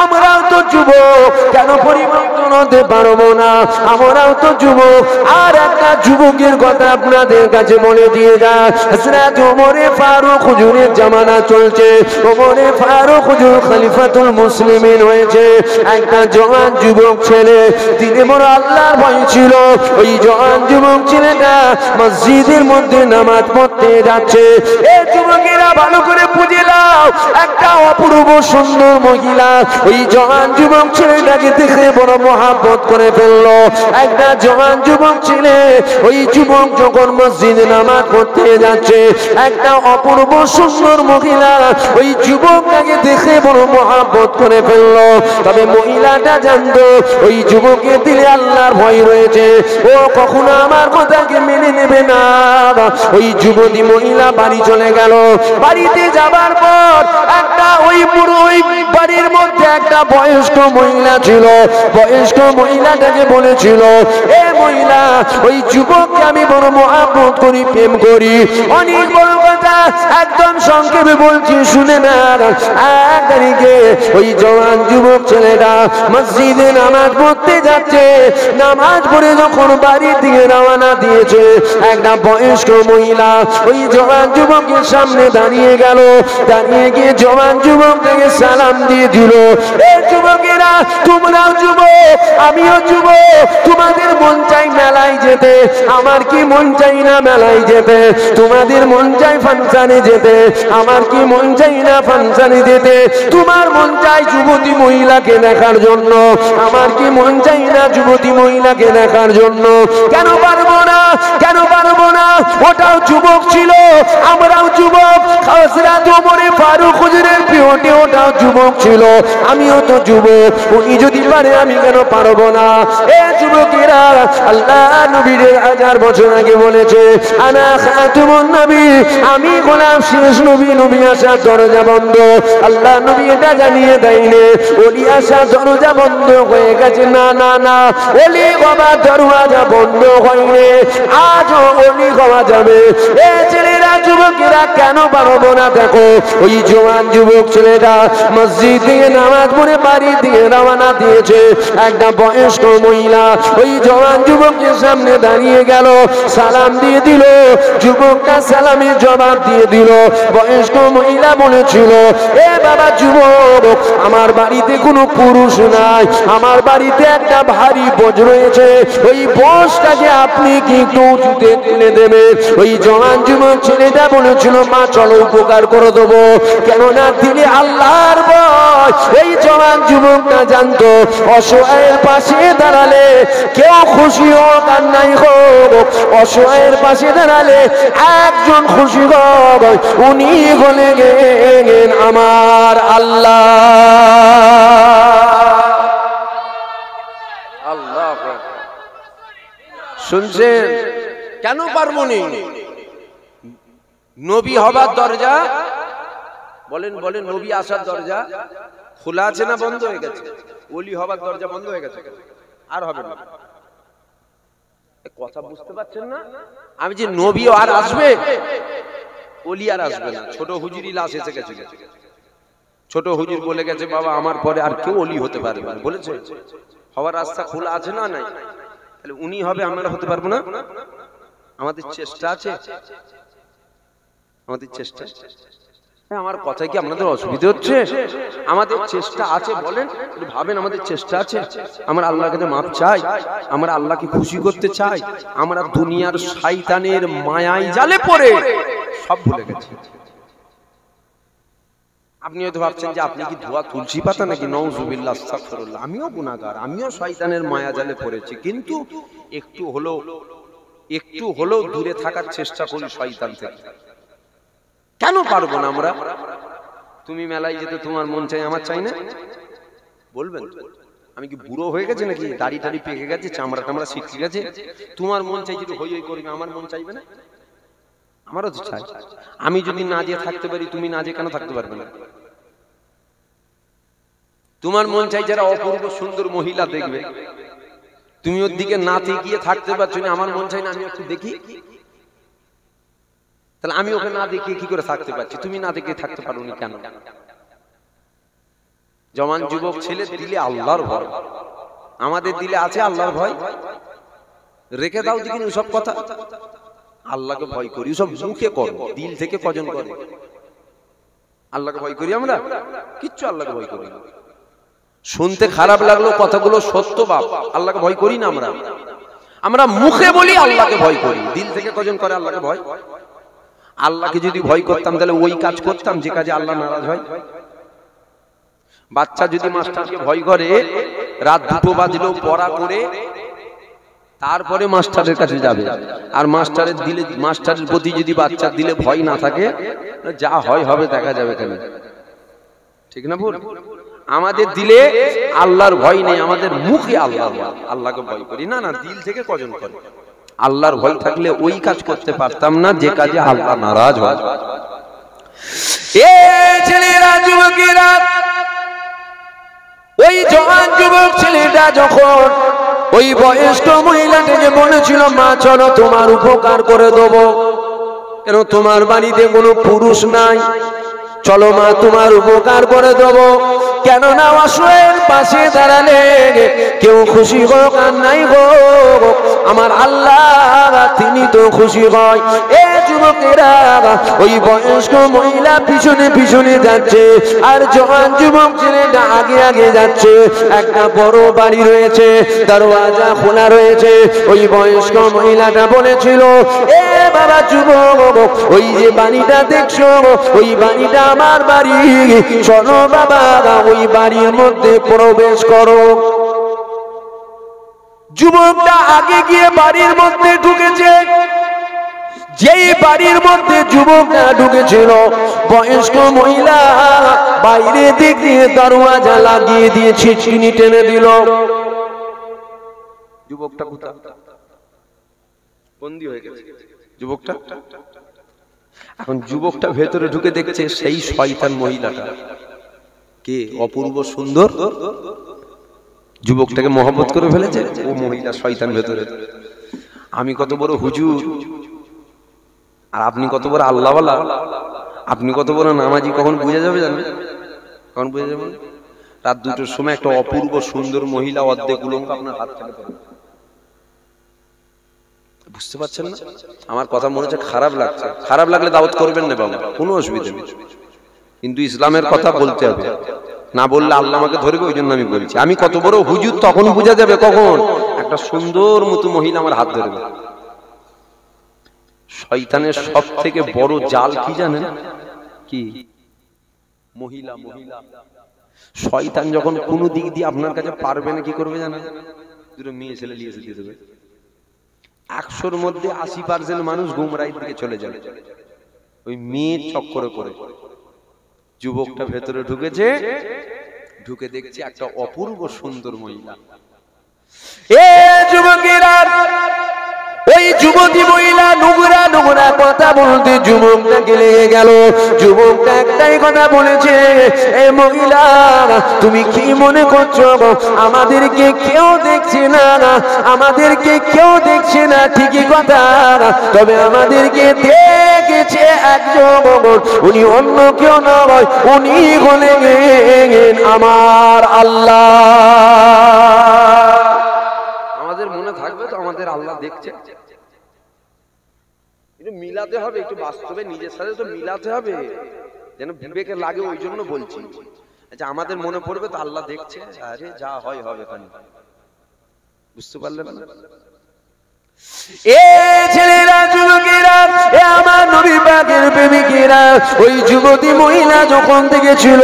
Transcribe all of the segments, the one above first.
আমরাও তো যুবক, কেন পরিবর্তন হতে পারবো না? আমরাও তো যুবক। আর একটা যুবকের কথা আপনাদের কাছে বলে দিয়ে যায়, হযরত ওমরে ফারুক হুজুরের জামানা চলছে। ওমরে ফারুক হুজুর খলিফাতুল মুসলিমিন হয়েছে। একটা জওয়ান যুবক ছেলে, তিনি বড় আল্লাহর ভয় ছিল। ওই জওয়ান যুবক ছেলেটা মসজিদের মধ্যে নামাজ পড়তে যাচ্ছে। এই যুবকেরা ভালো করে বুঝে নাও, একটা অপূর্ব সুন্দর মহিলা ওই জওয়ান যুবক ছেলেটাকে দেখে বড় মহব্বত করে ফেললো। একটা জওয়ান যুবক ছেলে, ওই যুবক যখন মসজিদে নামাজ পড়তে যাচ্ছে, একটা অপূর্ব সুন্দর মহিলা ওই যুবকটাকে দেখে বড় মহব্বত করে ফেললো। তবে মহিলাটা জানতো ওই যুবকের দিলে আল্লাহর ভয় রয়েছে, ও কখনো আমার কথাকে মেনে নেবে না। ওই যুবতী মহিলা বাড়ি চলে গেল। বাড়িতে যাবার পর একটা ওই পুরো ওই বাড়ির মধ্যে একটা বয়স্ক মহিলা ছিল। বয়স্ক মহিলাটাকে বলেছিল, এ মহিলা, ওই যুবককে আমি বড় মহব্বত করি, প্রেম করি। অনেক বড় কথা, একদম সংক্ষেপে বলছি, শুনে না। এক তারিখে ওই জওয়ান যুবক ছেলেটা মসজিদে নামাজ পড়তে যাচ্ছে। নামাজ পড়ে যখন বাড়ি থেকে রওনা দিয়েছে, একটা বয়স্ক মহিলা ওই জওয়ান যুবকের সামনে দাঁড়িয়ে গেল। দাঁড়িয়ে গিয়ে জওয়ান যুবক থেকে সালাম দিয়ে দিল, এ যুবকেরা, তোমরাও যুবক, আমিও যুবক, তোমাদের মন চাই মেলায় যেতে, আমার কি মন চাই না মেলায় যেতে? তোমাদের মন চাই ফাংশনে যেতে, আমার কি মন চাই না ফাংশনে যেতে? তোমার মন চাই যুবতী মহিলাকে দেখার জন্য, আমার কি মন চাই না যুবতী মহিলাকে দেখার জন্য? কেন পারবো না? কেন পারবো না? ওটাও যুবক ছিল, আমরাও যুবক। হযরত ওমরে ফারুক হুজুরের পিওটি ওটাও যুবক ছিল, আমিও তো যুবক। উনি যদি পারে, আমি কেন পারবো না? এ যুবকেরা, আল্লাহ নবীর 1000 বছর আগে বলেছে, আনা খাতুমুন নবী, আমি গোলাম শেষ নবী, নবী আসার দরজা বন্ধ। আল্লাহ নবী এটা জানিয়ে দেয়নি ওলি আসার দরজা বন্ধ হয়ে গেছে। না না না, ওলি হওয়ার দরজা বন্ধ হয়নি, আজও ওলি হওয়া যাবে। এ ছেলেরা, যুবকেরা, কেন পারবো না? দেখো, ওই জওয়ান যুবক ছেলেটা মসজিদ থেকে নামাজ পড়ে বাড়ি দিয়ে রওনা দিয়েছে। একটা বয়স্ক মহিলা ওই জওয়ান যুবকের সামনে দাঁড়িয়ে গেল, সালাম দিয়ে দিল। যুবকটা সালামের জবাব দিয়ে দিল। বয়স্ক মহিলা বলেছিল, এ বাবা যুবক, আমার বাড়িতে কোনো পুরুষ নাই, আমার বাড়িতে একটা ভারী বোঝ রয়েছে, ওই বোঝটাকে আপনি কি একটু উঁচুতে তুলে দেবেন? ওই জওয়ান যুবক ছেলেটা বলেছিল, মা চলো উপকার করে দেবো, কেননা তিনি আল্লাহর ভয়। এই জওয়ান যুবকটা জানতো অসহায়ের পাশে দাঁড়ালে, কেউ খুশি হোক আর নাই হোক, অসহায়ের পাশে দাঁড়ালে একজন খুশি হোক, উনি বলে গেলেন আমার আল্লাহ। আল্লাহ শুনছেন? কেন পারবো নি? নবী হবার দরজা, বলেন বলেন, নবী আসার দরজা খোলা আছে না বন্ধ হয়ে গেছে? ওলি হবার দরজা বন্ধ হয়ে গেছে, আর হবে না। কথা বুঝতে পারছেন না? আমি যে নবী আর আসবে, ওলি আর আসবে না। ছোট হুজুরি লাশ এসে গেছে। ছোট হুজুর বলে গেছে, বাবা আমার পরে আর কেউ ওলি হতে পারবে না, বলেছে। হওয়ার রাস্তা খোলা আছে না? নাই। তাহলে উনি হবে, আমরা হতে পারবো না? আমাদের চেষ্টা আছে, আমাদের চেষ্টা। আমার কথায় কি আপনাদের অসুবিধা হচ্ছে? আমাদের চেষ্টা আছে, বলেন, ভাবেন, আমাদের চেষ্টা আছে। আমরা আল্লাহর কাছে মাপ চাই, আমরা আল্লাহকে খুশি করতে চাই। আমরা দুনিয়ার শয়তানের মায়ায় জালে পড়ে সব ভুলে গেছি। আপনি হয়তো ভাবছেন যে আপনি কি ধোয়া তুলসী পাতা নাকি? নাউজুবিল্লাহ, আস্তাগফিরুল্লাহ। আমিও গুনাহগার, আমিও শয়তানের মায়া জালে পড়েছি, কিন্তু একটু হলেও দূরে থাকার চেষ্টা করি শয়তান থেকে। কেন পারবো না আমরা? তুমি মেলায় যেতে তোমার মন চাই, আমার চাই না? বলবেন আমি কি বুড়ো হয়ে গেছে নাকি? দাড়ি টাড়ি পেকে গেছে, চামড়া টামড়া ছিটকে গেছে? তোমার মন চাই যদি হই হই করবে, আমার মন চাইবে না? আমারও তো চাই। আমি যদি না যেয়ে থাকতে পারি, তুমি না যেয়ে কেন থাকতে পারবে না? তোমার মন চাই যারা অপূর্ব সুন্দর মহিলা দেখবে, তুমি ওর দিকে না গিয়ে থাকতে পারছো না, আমার মন চাই না আমি একটু দেখি? তাহলে আমি ওকে না দেখে কি করে থাকতে পারছি? তুমি না দেখে থাকতে পারো না কেন? জওয়ান যুবক ছেলে দিলে আল্লাহর ভয়, আমাদের দিলে আছে আল্লাহর ভয়? রেখে দাও দেখিনি ওসব কথা। আল্লাহকে ভয় করি, সব মুখে কর, দিল থেকে কজন করে? আল্লাহকে ভয় করি আমরা? কিচ্ছু আল্লাহকে ভয় করি না। শুনতে খারাপ লাগলো কথাগুলো সত্য বাপ, আল্লাহকে ভয় করি না আমরা। আমরা মুখে বলি আল্লাহকে ভয় করি, দিল থেকে কজন করে আল্লাহকে ভয়? আল্লাহকে যদি ভয় করতাম তাহলে ওই কাজ করতাম যে কাজে আল্লাহ নারাজ হয়। বাচ্চা যদি মাস্টারকে ভয় করে, রাত 2টো বাজলেও পড়া করে তারপরে মাস্টারের কাছে যাবে, আর মাস্টারের প্রতি যদি বাচ্চার দিলে ভয় না থাকে, যা হয় হবে, দেখা যাবে কেন? ঠিক না ভুল? আমাদের দিলে আল্লাহর ভয় নেই, আমাদের মুখে আল্লাহকে ভয় করি না। না, দিল থেকে কজন করে? আল্লাহর ভয় থাকলে ওই কাজ করতে পারতাম না যে কাজে আল্লাহ নারাজ হয়। এ ছেলেরা, যুবকেরা, ওই জওয়ান যুবক ছেলেটা যখন ওই বয়স্ক মহিলাটাকে বলেছিল, মা চলো তোমার উপকার করে দেবো, কেন তোমার বাড়িতে কোনো পুরুষ নাই, চলো মা তোমার উপকার করে দেবো, কেননা অসহায়ের পাশে দাঁড়ালে কেউ খুশি হোক আর নাই হোক, আমার আল্লাহ তিনি তো খুশি হয়। এ যুবকেরা, ওই বয়স্ক মহিলা পিছনে পিছনে যাচ্ছে, আর জওয়ান যুবক ছেলেটা আগে আগে যাচ্ছে। একটা বড় বাড়ি রয়েছে, দরওয়াজা খোলা রয়েছে। ওই বয়স্ক মহিলাটা বলেছিল, এ বাবা যুবক, ওই যে বাড়িটা দেখছো, ওই বাড়িটা আমার বাড়ি, চলো বাবা ওই বাড়ির মধ্যে প্রবেশ করো। যুবকটা আগে গিয়ে বাড়ির মধ্যে ঢুকেছে। যেই বাড়ির মধ্যে যুবকটা ঢুকেছিল, বয়স্ক মহিলা বাইরে দিক দিয়ে দরওয়াজা লাগিয়ে দিয়ে ছিটকিনি টেনে দিল। যুবকটা বন্দী হয়ে গেছে। যুবকটা এখন যুবকটা ভেতরে ঢুকে দেখছে সেই শয়তান মহিলাটা কে, অপূর্ব সুন্দর, যুবকটাকে মহব্বত করে ফেলেছে। ও মহিলা শয়তান ভেতরে। আমি কত বড় হুজুর আর আপনি কত বড় আল্লাহওয়ালা, আপনি কত বড় নামাজি, কখন বুঝে যাবে জানেন? কখন বুঝে যাবে? রাত 2টোর সময় একটা অপূর্ব সুন্দর মহিলা অর্ধেক উলঙ্গ আপনার হাত থেকে ধরে। বুঝতে পারছেন না? আমার কথা মনে হচ্ছে খারাপ লাগছে, খারাপ লাগলে দাওয়াত করবেন না বাবা, কোনো অসুবিধা নেই, কিন্তু ইসলামের কথা বলতে হবে, না বললে আল্লাহ আমাকে ধরবে। ওই জন্য আমি বলছি, আমি কত বড় হুজুর তখন বোঝা যাবে কখন একটা সুন্দর মতো মহিলা আমার হাত ধরবে। শয়তানের সব থেকে বড় জাল কি জানেন? কি? মহিলা। শয়তান যখন কোনো দিক দিয়ে আপনার কাছে পারবে না, কি করবে জানেন? দুটো মেয়ে ছেলে নিয়ে এসে দিয়ে দেবে। 100-র মধ্যে 80% মানুষ গুমরাহির দিকে চলে যাবে ওই মেয়ের চক্করে করে। যুবকটা ভেতরে ঢুকেছে, ঢুকে দেখছে একটা অপূর্ব সুন্দর মহিলা। এ যুবকেরা, ওই যুবতী মহিলা নোংরা নোংরা কথা বলতে যুবকটাকে লেগে গেল। যুবকটা একটাই কথা বলেছে, এ মহিলা তুমি কি মনে করছো আমাদেরকে কেউ দেখছে না? আমাদেরকে কেউ দেখছে না ঠিকই কথা, তবে আমাদেরকে দেখেছে একজন, উনি অন্য কেউ নয়, উনি হলেন আমার আল্লাহ। আমাদের মনে থাকবে তো আমাদের আল্লাহ দেখছে। একটু মিলাতে হবে, একটু বাস্তবে নিজের সাথে তো মিলাতে হবে, যেন বিবেকে লাগে। ওই জন্য বলছি, আচ্ছা আমাদের মনে পড়বে তো আল্লাহ দেখছে, আরে যা হয় হবে। বুঝতে পারলেন? এ ছেলেরা, যুবকেরা, এ আমার নবী পাকের প্রেমিকেরা, ওই যুবতী মহিলা যখন থেকে ছিল,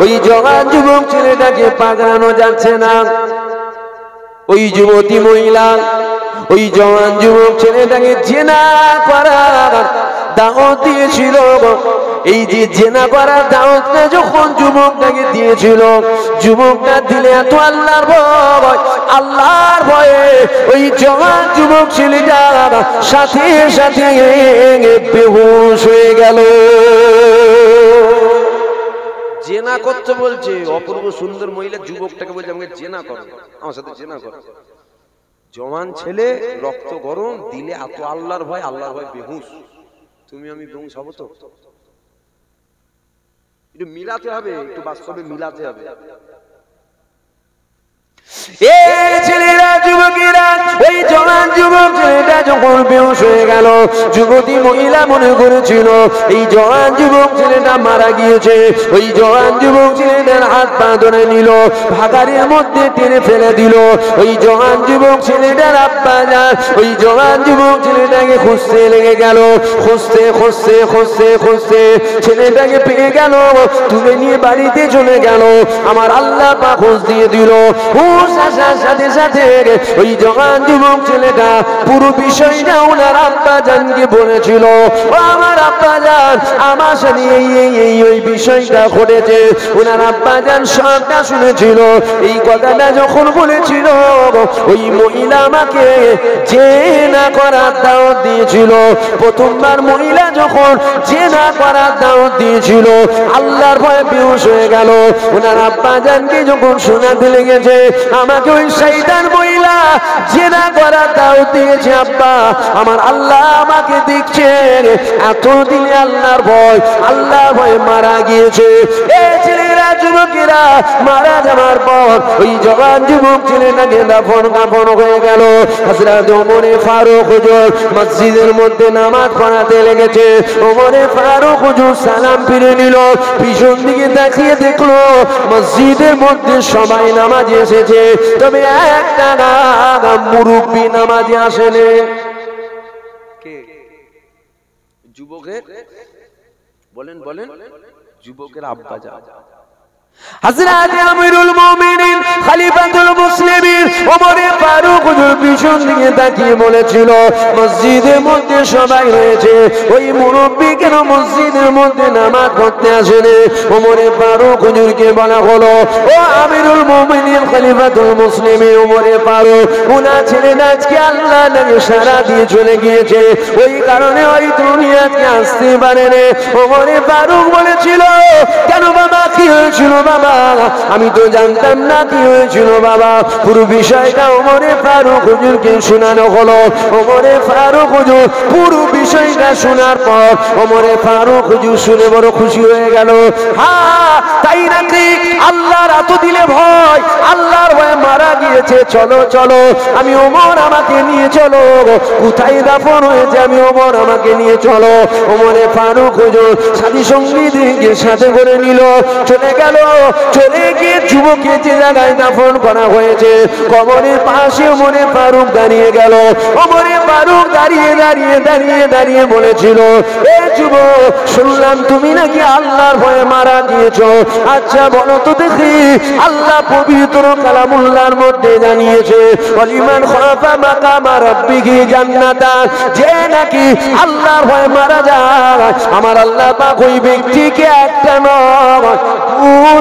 ওই জওয়ান যুবক ছেলেটাকে পাকড়ানো যাচ্ছে না। ওই যুবতী মহিলা ওই জওয়ান যুবক ছেলেটাকে জেনা করার দাওয়াত দিয়েছিল। এই যে জেনা করার দাওয়াতটা যখন যুবকটাকে দিয়েছিল, যুবকটা দিলে এত আল্লাহর ভয়, আল্লাহর ভয়ে ওই জওয়ান যুবক ছেলেটা সাথে সাথে বেহুশ হয়ে গেল। জেনা করতে বলছে, অপূর্ব সুন্দর মহিলা যুবকটাকে বলছে আমাকে জেনা করো, আমার সাথে জেনা করো। জওয়ান ছেলে, রক্ত গরম, দিলে এত আল্লাহর ভয়, আল্লাহর ভয় বেহুশ। তুমি আমি বেহুশ হবো তো? একটু মিলাতে হবে, একটু বাস্তবে মিলাতে হবে। এই ছেলেরা যুবকেরা ওই জওয়ান যুবক ছেলেটা যখন বেহুশ হয়ে গেল, যুবতী মহিলা মনে করেছিল এই জওয়ান যুবক ছেলেটা মারা গিয়েছে। ওই জওয়ান যুবক ছেলেটার হাত পা ধরে নিল, ভাগাড়ের মধ্যে টেনে ফেলে দিল। ওই জওয়ান যুবক ছেলেটার আব্বা যান ওই জওয়ান যুবক ছেলেটাকে খুঁজতে লেগে গেল। খুঁজতে খুঁজতে খুঁজতে খুঁজতে ছেলেটাকে পেয়ে গেল, তুলে নিয়ে বাড়িতে চলে গেল। আমার আল্লাহ পাক হুঁশ দিয়ে দিল। হুঁশ আসার সাথে সাথে ওই জওয়ান যুবক ছেলেটা পুরো বিষয়টা ওনার আব্বা জানকে বলেছিল। ও আমার আব্বা জান, আমার সাথে এই ওই বিষয়টা ঘটেছে। ওনার আব্বা জান সবটা শুনেছিল। এই কথাটা যখন বলেছিল, ওই মহিলা আমাকে জেনা করার দাওয়াত দিয়েছিল। প্রথমবার মহিলা যখন জেনা করার দাওয়াত দিয়েছিল, আল্লাহর ভয়ে বেহুশ হয়ে গেল। ওনার আব্বা জানকে যখন শোনাতে লেগেছে আমাকে ওই শয়তান মহিলা জেনা করার দাওয়াত দিয়েছে, আব্বা আমার আল্লাহ আমাকে দেখছে, এতদিনে আল্লাহর ভয়ে মারা গিয়েছে। এই ছেলেরা যুবকেরা মারা যাওয়ার পর ওই জওয়ান যুবক ছেলেটাকে দাফন কাফন হয়ে গেল। হযরত ওমর ফারুক হুজুর মসজিদের মধ্যে নামাজ পড়াতে লেগেছে। ওমর ফারুক হুজুর সালাম ফিরে নিল, পিছন দিকে তাকিয়ে দেখলো মসজিদের মধ্যে সবাই নামাজে এসেছে, তবে একটা মুরব্বী নামাজে আসেনি। কে? যুবকের বলেন বলেন যুবকের আব্বা যান হযরত আমিরুল মুমিনিন খলিফাতুল মুসলিমিন ওমর ফারুক হুজুর পিছন দিকে তাকিয়ে বলেছিল, মসজিদের মধ্যে সবাই রয়েছে, ওই মুরব্বি কেন মসজিদের মধ্যে নামাজ পড়তে আসেনি? ওমর ফারুক হুজুরকে বলা হলো, ও আমিরুল মুমিনিন খলিফাতুল মুসলিমিন ওমর ফারুক, ওনার ছেলেটা আজকে আল্লাহ নাকি সারা দিয়ে চলে গিয়েছে, ওই কারণে ওই দুনিয়াতে আসতে পারেনি। ওমর ফারুক বলেছিল, কেন বাবা, কি হয়েছিল বাবা? আমি তো জানতাম না কি হয়েছিল বাবা। পুরো বিষয়টা ওমর ফারুক হুজুরকে শোনানো হলো। ওমর ফারুক হুজুর পুরো বিষয়টা শোনার পর ওমর ফারুক হুজুর শুনে বড় খুশি হয়ে গেল। হ্যাঁ তাই নাকি? আল্লাহর এত দিলে ভয়, আল্লাহর ভয়ে মারা গিয়েছে, চলো চলো আমি ওমর, আমাকে নিয়ে চলো, কোথায় দাফন হয়েছে আমি ওমর, আমাকে নিয়ে চলো। ওমর ফারুক হুজুর সাথী সঙ্গীদেরকে সাথে করে নিল, চলে গেল। চলে গিয়ে যুবককে যে জায়গায় দাফন করা হয়েছে কবরের পাশে ওমর ফারুক দাঁড়িয়ে গেল। ওমর ফারুক দাঁড়িয়ে দাঁড়িয়ে দাঁড়িয়ে দাঁড়িয়ে বলেছিল, এ যুবক, শুনলাম তুমি নাকি আল্লাহর ভয়ে মারা গিয়েছো, আচ্ছা বলো তো দেখি, আল্লাহ পবিত্র কালামুল্লাহর মধ্যে জানিয়েছে, ওয়ালিমান খাফা মাকামা রাব্বিহি জান্নাতান, যে নাকি আল্লাহর ভয়ে মারা যায় আমার আল্লাহ পাক ওই ব্যক্তিকে একটা নয়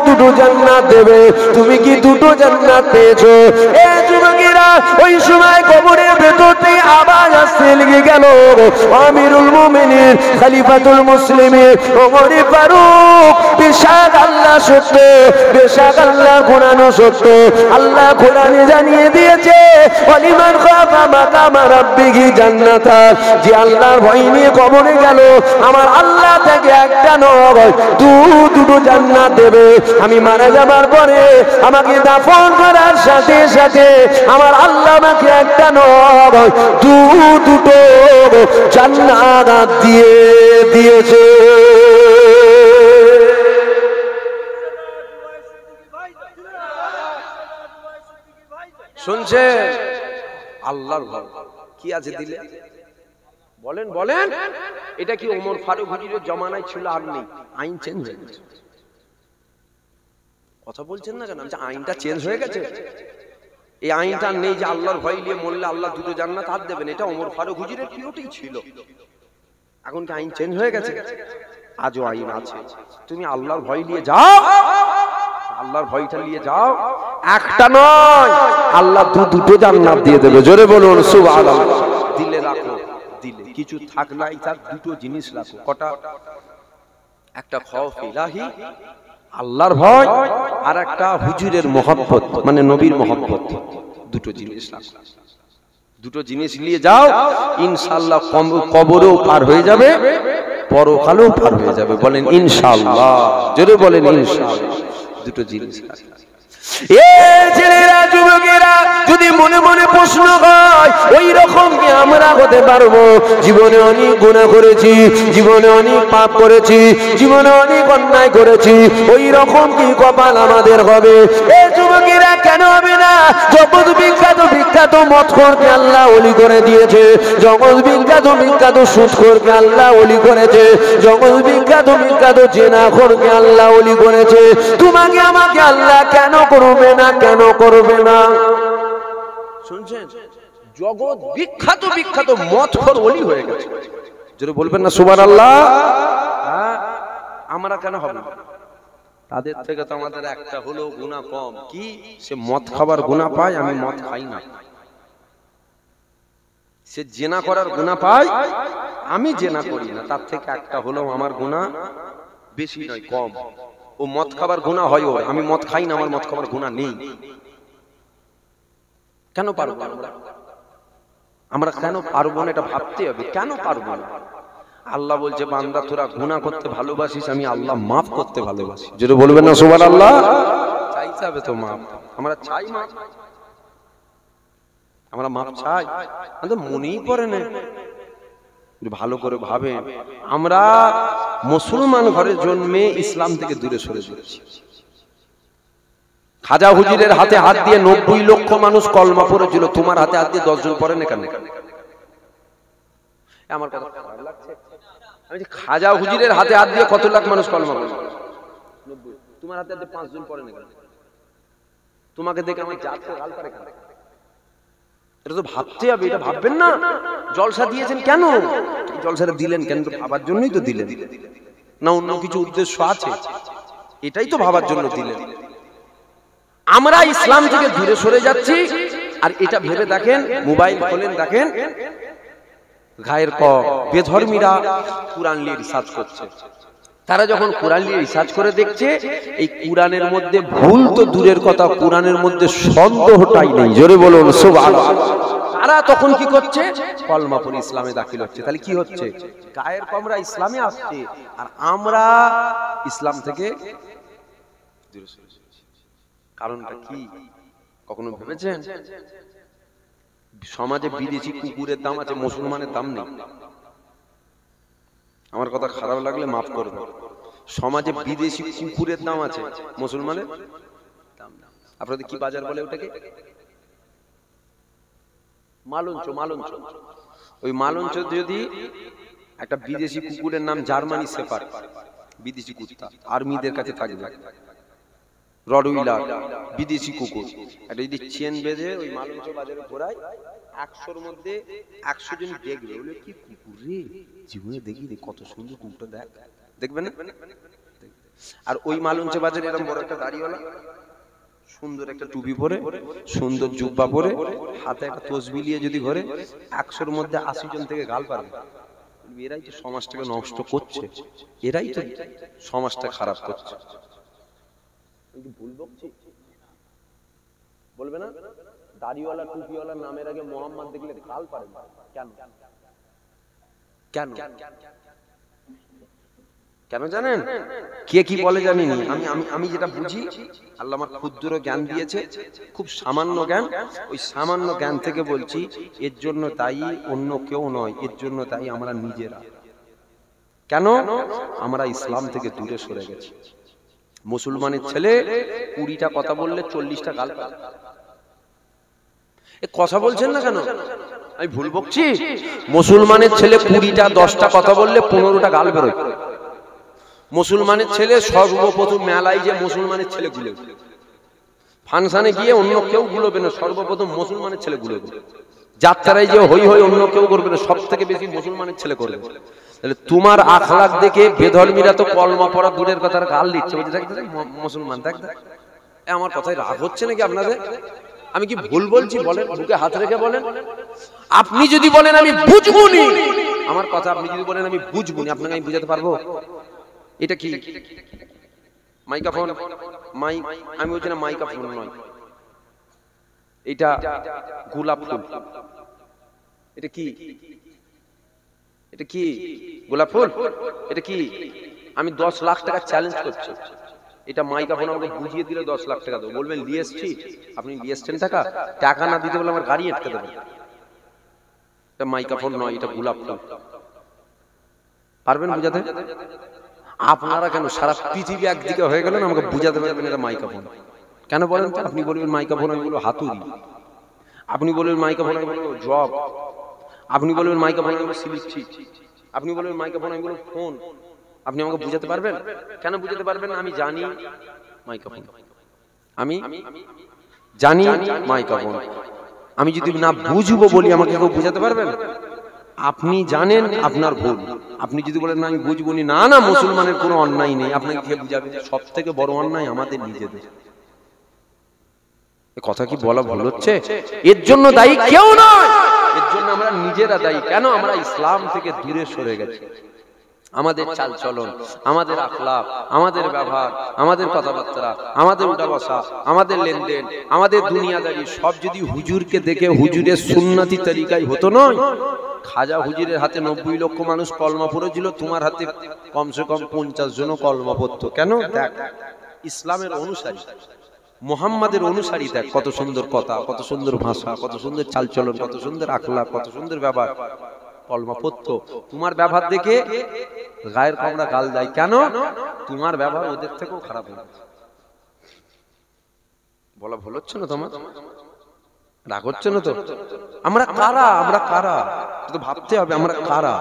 দুটো জান্নাত দেবে। তুমি কি দুটো জান্নাত পেয়েছো? এ যুবকেরা ওই সময় কবরের ভেতর থেকে আওয়াজ আসতে লেগে গেল, আমিরুল মুমিনিন খলিফাতুল মুসলিমিন ওমর ফারুক, বেশক আল্লাহ সত্য, বেশক আল্লাহ কোরআন সত্য। আল্লাহ কোরআনে জানিয়ে দিয়েছে, ওয়ালিমান খাফা মাকামা রাব্বিহি জান্নাতান, যে আল্লাহর ভয় নিয়ে কবরে গেল আমার আল্লাহ তাকে একটা নয় দুটো জান্নাত দেবে। আমি মারা যাবার পরে আমাকে দাফন করার সাথে সাথে আমার আল্লাহ আমাকে একটা নয় দুটো জান্নাত দিয়ে দিয়েছে। শুনছে? আল্লাহর ভয় কি আছে দিলে? বলেন বলেন। এটা কি ওমর ফারুক হুজুরের জমানায় ছিল? আর নেই, আইন চেঞ্জ হয়ে গেছে। কথা বলছেন না কেন? আইনটা চেঞ্জ হয়ে গেছে। এই আইনটা নেই যে আল্লাহর ভয় নিয়ে মরলে আল্লাহ দুটো জান্নাত হাত দেবেন। এটা ওমর ফারুক হুজুরের পিরিয়ডেই ছিল। এখন কি আইন চেঞ্জ হয়ে গেছে? আজও আইন আছে। তুমি আল্লাহর ভয় নিয়ে যাও, আল্লাহর ভয়টা নিয়ে যাও, একটা নয় আল্লাহ দুটো জান্নাত দিয়ে দেবে। জোরে বলুন সুবহানাল্লাহ। দিলে রাখো, দিলে কিছু থাক নাই থাক, দুটো জিনিস রাখো। কটা? একটা খাউফ ইলাহি, আল্লাহর ভয়, আর একটা হুজুরের মহব্বত, মানে নবীর মহব্বত। দুটো জিনিস রাখো, দুটো জিনিস নিয়ে যাও, ইনশাআল্লাহ কবরেও পার হয়ে যাবে, পরকালেও পার হয়ে যাবে। বলেন ইনশাআল্লাহ, জোরে বলেন ইনশাআল্লাহ। দুটো জিনিস রাখো। এ ছেলেরা, যুবকেরা, যদি মনে মনে প্রশ্ন হয় ওই রকম কি আমরা হতে পারবো? জীবনে অনেক গুনাহ করেছি, জীবনে অনেক পাপ করেছি, জীবনে অনেক অন্যায় করেছি, ওই রকম কি কপাল আমাদের হবে? এ যুবকেরা, কেন হবে না? জগৎ বিখ্যাত বিখ্যাত মদখোরকে আল্লাহ ওলি করে দিয়েছে, জগৎ বিখ্যাত বিখ্যাত সুদখোরকে আল্লাহ ওলি করেছে, জগৎ বিখ্যাত বিখ্যাত জেনাখোরকে আল্লাহ ওলি করেছে। তোমাকে আমাকে আল্লাহ কেন করবে না? কেন করবে না? শুনছেন? জগৎ বিখ্যাত বিখ্যাত মদখোর ওলি হয়ে গেছে। যদি বলবেন না সুবহানাল্লাহ, আমরা কেন হবে না? তাদের থেকে তো আমাদের একটা হলো গুনাহ কম। কি? সে মদ খাবার গুনাহ পায়, আমি মদ খাই না। সে জেনা করার গুনাহ পায়, আমি জেনা করি না। তার থেকে একটা হলো আমার গুনাহ বেশি নয়, কম। ও মদ খাবার গুনাহ হয় ওর, আমি মদ খাই না, আমার মদ খাবার গুনাহ নেই। কেন পারবো আমরা? আমরা কেন পারবো না? এটা ভাবতে হবে, কেন পারবো না? আল্লাহ বলছে, বান্দা তোরা গুনাহ করতে ভালোবাসিস, আমি আল্লাহ মাফ করতে ভালোবাসি। যদি বলবেন না সুবহানাল্লাহ, চাইতে হবে তো মাফ। আমরা চাই মাফ, আমরা মাফ চাই, আমাদের মনেই পড়ে না। ভালো করে ভাবেন, আমরা মুসলমান ঘরে জন্মে ইসলাম থেকে দূরে সরে যাচ্ছি। খাজা হুজুরের হাতে হাত দিয়ে 90 লক্ষ মানুষ কলমা পড়েছিল, তোমার হাতে হাত দিয়ে 10 জন পড়ে না কেন? আমার কথা খারাপ লাগছে? আমি যে খাজা হুজুরের হাতে হাত দিয়ে কত লাখ মানুষ কলমা পড়েছে, 90, তোমার হাতে হাতে 5 জন পড়ে না কেন? তোমাকে দেখে আমার জাতকে গাল পারে কেন? এটা তো ভাবতে হবে, এটা ভাববেন না। জলসা দিয়েছেন কেন? জলসাটা দিলেন কেন? ভাবার জন্যই তো দিলেন, না অন্য কিছু উদ্দেশ্য আছে? এটাই তো ভাবার জন্য দিলেন। আমরা ইসলাম থেকে দূরে সরে যাচ্ছি, আর এটা ভেবে দেখেন, মোবাইল খোলেন, দেখেন গায়ের বেধর্মীরা কুরআন নিয়ে রিসার্চ করছে। তারা যখন কুরআন নিয়ে রিসার্চ করে দেখছে, এই কুরআনের মধ্যে ভুল তো দূরের কথা, কুরআনের মধ্যে সন্দেহটাই নেই। জোরে বলুন সুবহানাল্লাহ। তারা তখন কি করছে? কলমা পড়ে ইসলামে দাখিল হচ্ছে। তাহলে কি হচ্ছে? গায়ের কমরা ইসলামে আসছে, আর আমরা ইসলাম থেকে দূরে সরে যাচ্ছি। কারণটা কি কখনো ভেবেছেন? সমাজে বিদেশি কুকুরের দাম আছে, মুসলমানের দাম নেই। আমার কথা খারাপ লাগলে মাফ করবেন। সমাজে বিদেশি কুকুরের দাম আছে, মুসলমানের দাম নেই। আপনাদের কি বাজার বলে ওটাকে? মালঞ্চ। মালঞ্চ, ওই মালঞ্চ যদি একটা বিদেশি কুকুরের নাম জার্মানি শেপার্ড, বিদেশি কুত্তা, আর্মিদের কাছে থাকবে। রডউইলার, বিদেশি কুকুর, এটা যদি চেন বেঁধে ওই মালঞ্চ বাজারে ঘোরায়, 100-র মধ্যে 100 জন দেখবে, বলে কি কুকুর রে, জীবনে দেখিনি, কত সুন্দর কুকুরটা, দেখ, দেখবেন না? আর ওই মালঞ্চ বাজারে এরকম বড় একটা দাড়িওয়ালা, সুন্দর একটা টুপি পরে, সুন্দর জুব্বা পরে, হাতে একটা তসবিহ নিয়ে যদি ঘরে, 100-র মধ্যে 80 জন থেকে গাল পারবে। এরাই তো সমাজটাকে নষ্ট করছে, এরাই তো সমাজটা খারাপ করছে। ভুল বকছি? বলবে না? দাড়িওয়ালা টুপিওয়ালা নামের আগে মোহাম্মদ দেখলে গাল পারে কেন? কেন? কেন জানেন? কে কি বলে জানিনি, আমি যেটা বুঝি, আল্লাহ আমার ক্ষুদ্র জ্ঞান দিয়েছে, খুব সামান্য জ্ঞান, ওই সামান্য জ্ঞান থেকে বলছি, এর জন্য দায়ী অন্য কেউ নয়, এর জন্য দায়ী আমরা নিজেরা। কেন? আমরা ইসলাম থেকে দূরে সরে গেছি। মুসলমানের ছেলে 20টা কথা বললে 40টা গাল পায়। এ কথা বলছেন না কেন? আমি ভুল বকছি? মুসলমানের ছেলে 20টা 10টা কথা বললে 15টা গাল বেরোয়। মুসলমানের ছেলে সর্বপ্রথম মেলায় যে মুসলমানের ছেলে গুলো, ফাংশনে গিয়ে অন্য কেউ গুলোবে না, সর্বপ্রথম মুসলমানের ছেলে গুলোবে। যাত্রায় যে হই হই অন্য কেউ করবে না, সব থেকে বেশি মুসলমানের ছেলে করবে। তাহলে তোমার আখলাক দেখে বেধর্মীরা তো কলমা পড়া দূরের কথা গাল দিচ্ছে, বলছে দেখ মুসলমান, দেখ দেখ। আমার কথায় রাগ হচ্ছে নাকি আপনাদের? আমি কি ভুল বলছি বলেন, বুকে হাত রেখে বলেন। আপনি যদি বলেন আমি বুঝবুনি আমার কথা, আপনি যদি বলেন আমি বুঝবুনি, আপনাকে আমি বুঝাতে পারবো? এটা কি মাইক্রোফোন? আমি বলছি না মাইক্রোফোন নয়, এটা গোলাপ ফুল। এটা কি? এটা কি গোলাপ ফুল? এটা কি? আমি 10 লাখ টাকা চ্যালেঞ্জ করছি, এটা মাইক্রোফোন আমাকে বুঝিয়ে দিলে 10 লাখ টাকা দেবো, বলবেন নিয়ে এসছি, আপনি নিয়ে এসছেন টাকা, টাকা না দিতে বলে আমার গাড়ি আটকে দেবেন। এটা মাইক্রোফোন নয়, এটা গোলাপ ফুল। পারবেন বুঝাতে? আপনারা কেন সারা পৃথিবী একদিকে হয়ে গেলেন, আমাকে বুঝাতে পারবেন এটা মাইক্রোফোন কেন বলেন তো? আপনি বলবেন মাইক্রোফোন, আমি বলবো হাতুড়ি। আপনি বলবেন মাইক্রোফোন, আমি বলবো জগ। আপনি বলবেন মাইক্রোফোন, আমি বলবো সিলিপছি। আপনি বলবেন মাইক্রোফোন, আমি বলবো ফোন। আপনি আমাকে বুঝাতে পারবেন? কেন বুঝাতে পারবেন না? আমি জানি মাইক্রোফোন, আমি জানি মাইক্রোফোন। আমি যদি না বুঝবো বলি, আমাকে কেউ বুঝাতে পারবেন? আপনি জানেন, আপনার ভুল। আপনি যদি বলেন না আমি বুঝবো না, না মুসলমানের কোনো অন্যায় নেই, আপনাকে কে বুঝাবে? সব থেকে বড় অন্যায় আমাদের নিজেদের। কথা কি বলা ভুল হচ্ছে? এর জন্য দায়ী কেউ নয়, এর জন্য আমরা নিজেরা দায়ী। কেন? আমরা ইসলাম থেকে দূরে সরে গেছি। আমাদের চাল চলন, আমাদের আখলাক, আমাদের ব্যবহার, আমাদের কথাবার্তা, আমাদের উঠা বসা, আমাদের লেনদেন, আমাদের দুনিয়াদারি সব যদি হুজুরকে দেখে হুজুরের সুন্নতি তরিকায় হতো নয়, খাজা হুজুরের হাতে 90 লক্ষ মানুষ কলমা পড়েছিল, তোমার হাতে কমসে কম 50 জন কলমা পড়তো। কেন? দেখ, ইসলামের অনুসারী, মুহাম্মাদের অনুসারী, দেখ কত সুন্দর কথা, কত সুন্দর ভাষা, কত সুন্দর চালচলন, কত সুন্দর আখলাক, কত সুন্দর ব্যবহার, কলমা পড়তো। তোমার ব্যবহার দেখে গায়ের কমরা গাল দেয়। কেন? তোমার ব্যবহার ওদের থেকেও খারাপ হয়ে গেছে। বলা ভুল হচ্ছে না তোমার? রাগ হচ্ছে না তো? আমরা কারা? আমরা কারা তো ভাবতে হবে, আমরা কারা,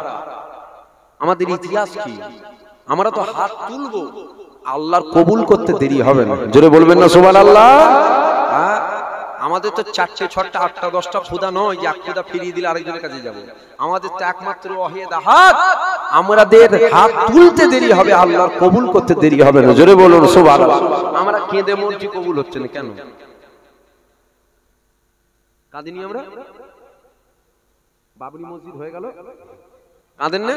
আমাদের ইতিহাস কি? আমরা তো হাত তুলবো, আল্লাহর কবুল করতে দেরি হবে না। জোরে বলবেন না সুবহানাল্লাহ? আমাদের তো 4টে 6টা 8টা 10টা খোদা নয় যে এক খোদা ফিরিয়ে দিলে আরেকজনের কাছে যাব। আমাদের তো একমাত্র ওয়াহিদ আহাদ। আমাদের হাত তুলতে দেরি হবে, আল্লাহর কবুল করতে দেরি হবে না। জোরে বলুন সুবহানাল্লাহ। আমরা কেঁদে মরছি, কবুল হচ্ছে না কেন? কাঁদিনি আমরা? বাবরি মসজিদ হয়ে গেল, কাঁদেন না?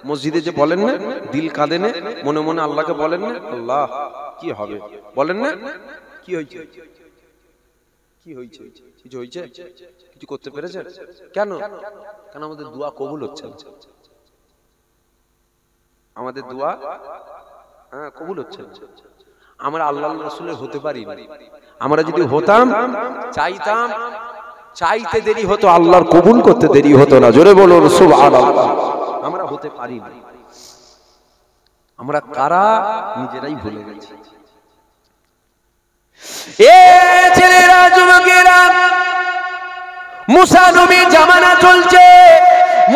মসজিদে যে বলেন না দিল কাঁদে না, মনে মনে আল্লাহকে বলেন না আল্লাহ কি হবে, বলেন না? কি হয়েছে? কি হয়েছে? কিছু হয়েছে? কিছু করতে পেরেছেন? কেন? কারণ আমাদের দোয়া কবুল হচ্ছে না। আমাদের দোয়া কবুল হচ্ছে না। আমরা আল্লাহর রাসূলের হতে পারি না। আমরা যদি হতাম, চাইতাম, চাইতে দেরি হতো, আল্লাহর কবুল করতে দেরি হতো না। জোরে বলুন সুবহানাল্লাহ। আমরা হতে পারি না। আমরা কারা নিজেরাই ভুলে গেছি। এ ছেলেরা, যুবকেরা, মুসা নবীর জামানা চলছে।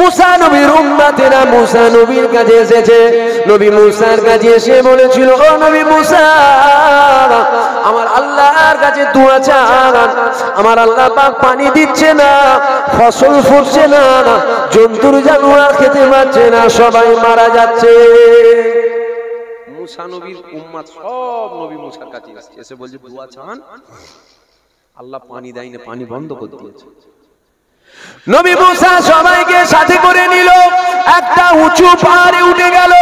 মুসা নবীর উম্মতেরা মুসা নবীর কাছে এসেছে। নবী মুসার কাছে এসে বলেছিল, ও নবী মুসা, আমার আল্লাহর কাছে দোয়া চান। আমার আল্লাহ পাক পানি দিচ্ছে না, ফসল ফুটছে না, জন্তুর জানোয়ার খেতে পাচ্ছে না, সবাই মারা যাচ্ছে। মুসা নবীর উম্মত সব নবী মুসার কাছে এসে বলছে দোয়া চান, আল্লাহ পানি দেয় না, পানি বন্ধ করে দিয়েছে। নবী মুসা সবাইকে সাথে করে নিল, একটা উঁচু পাহাড়ে উঠে গেল,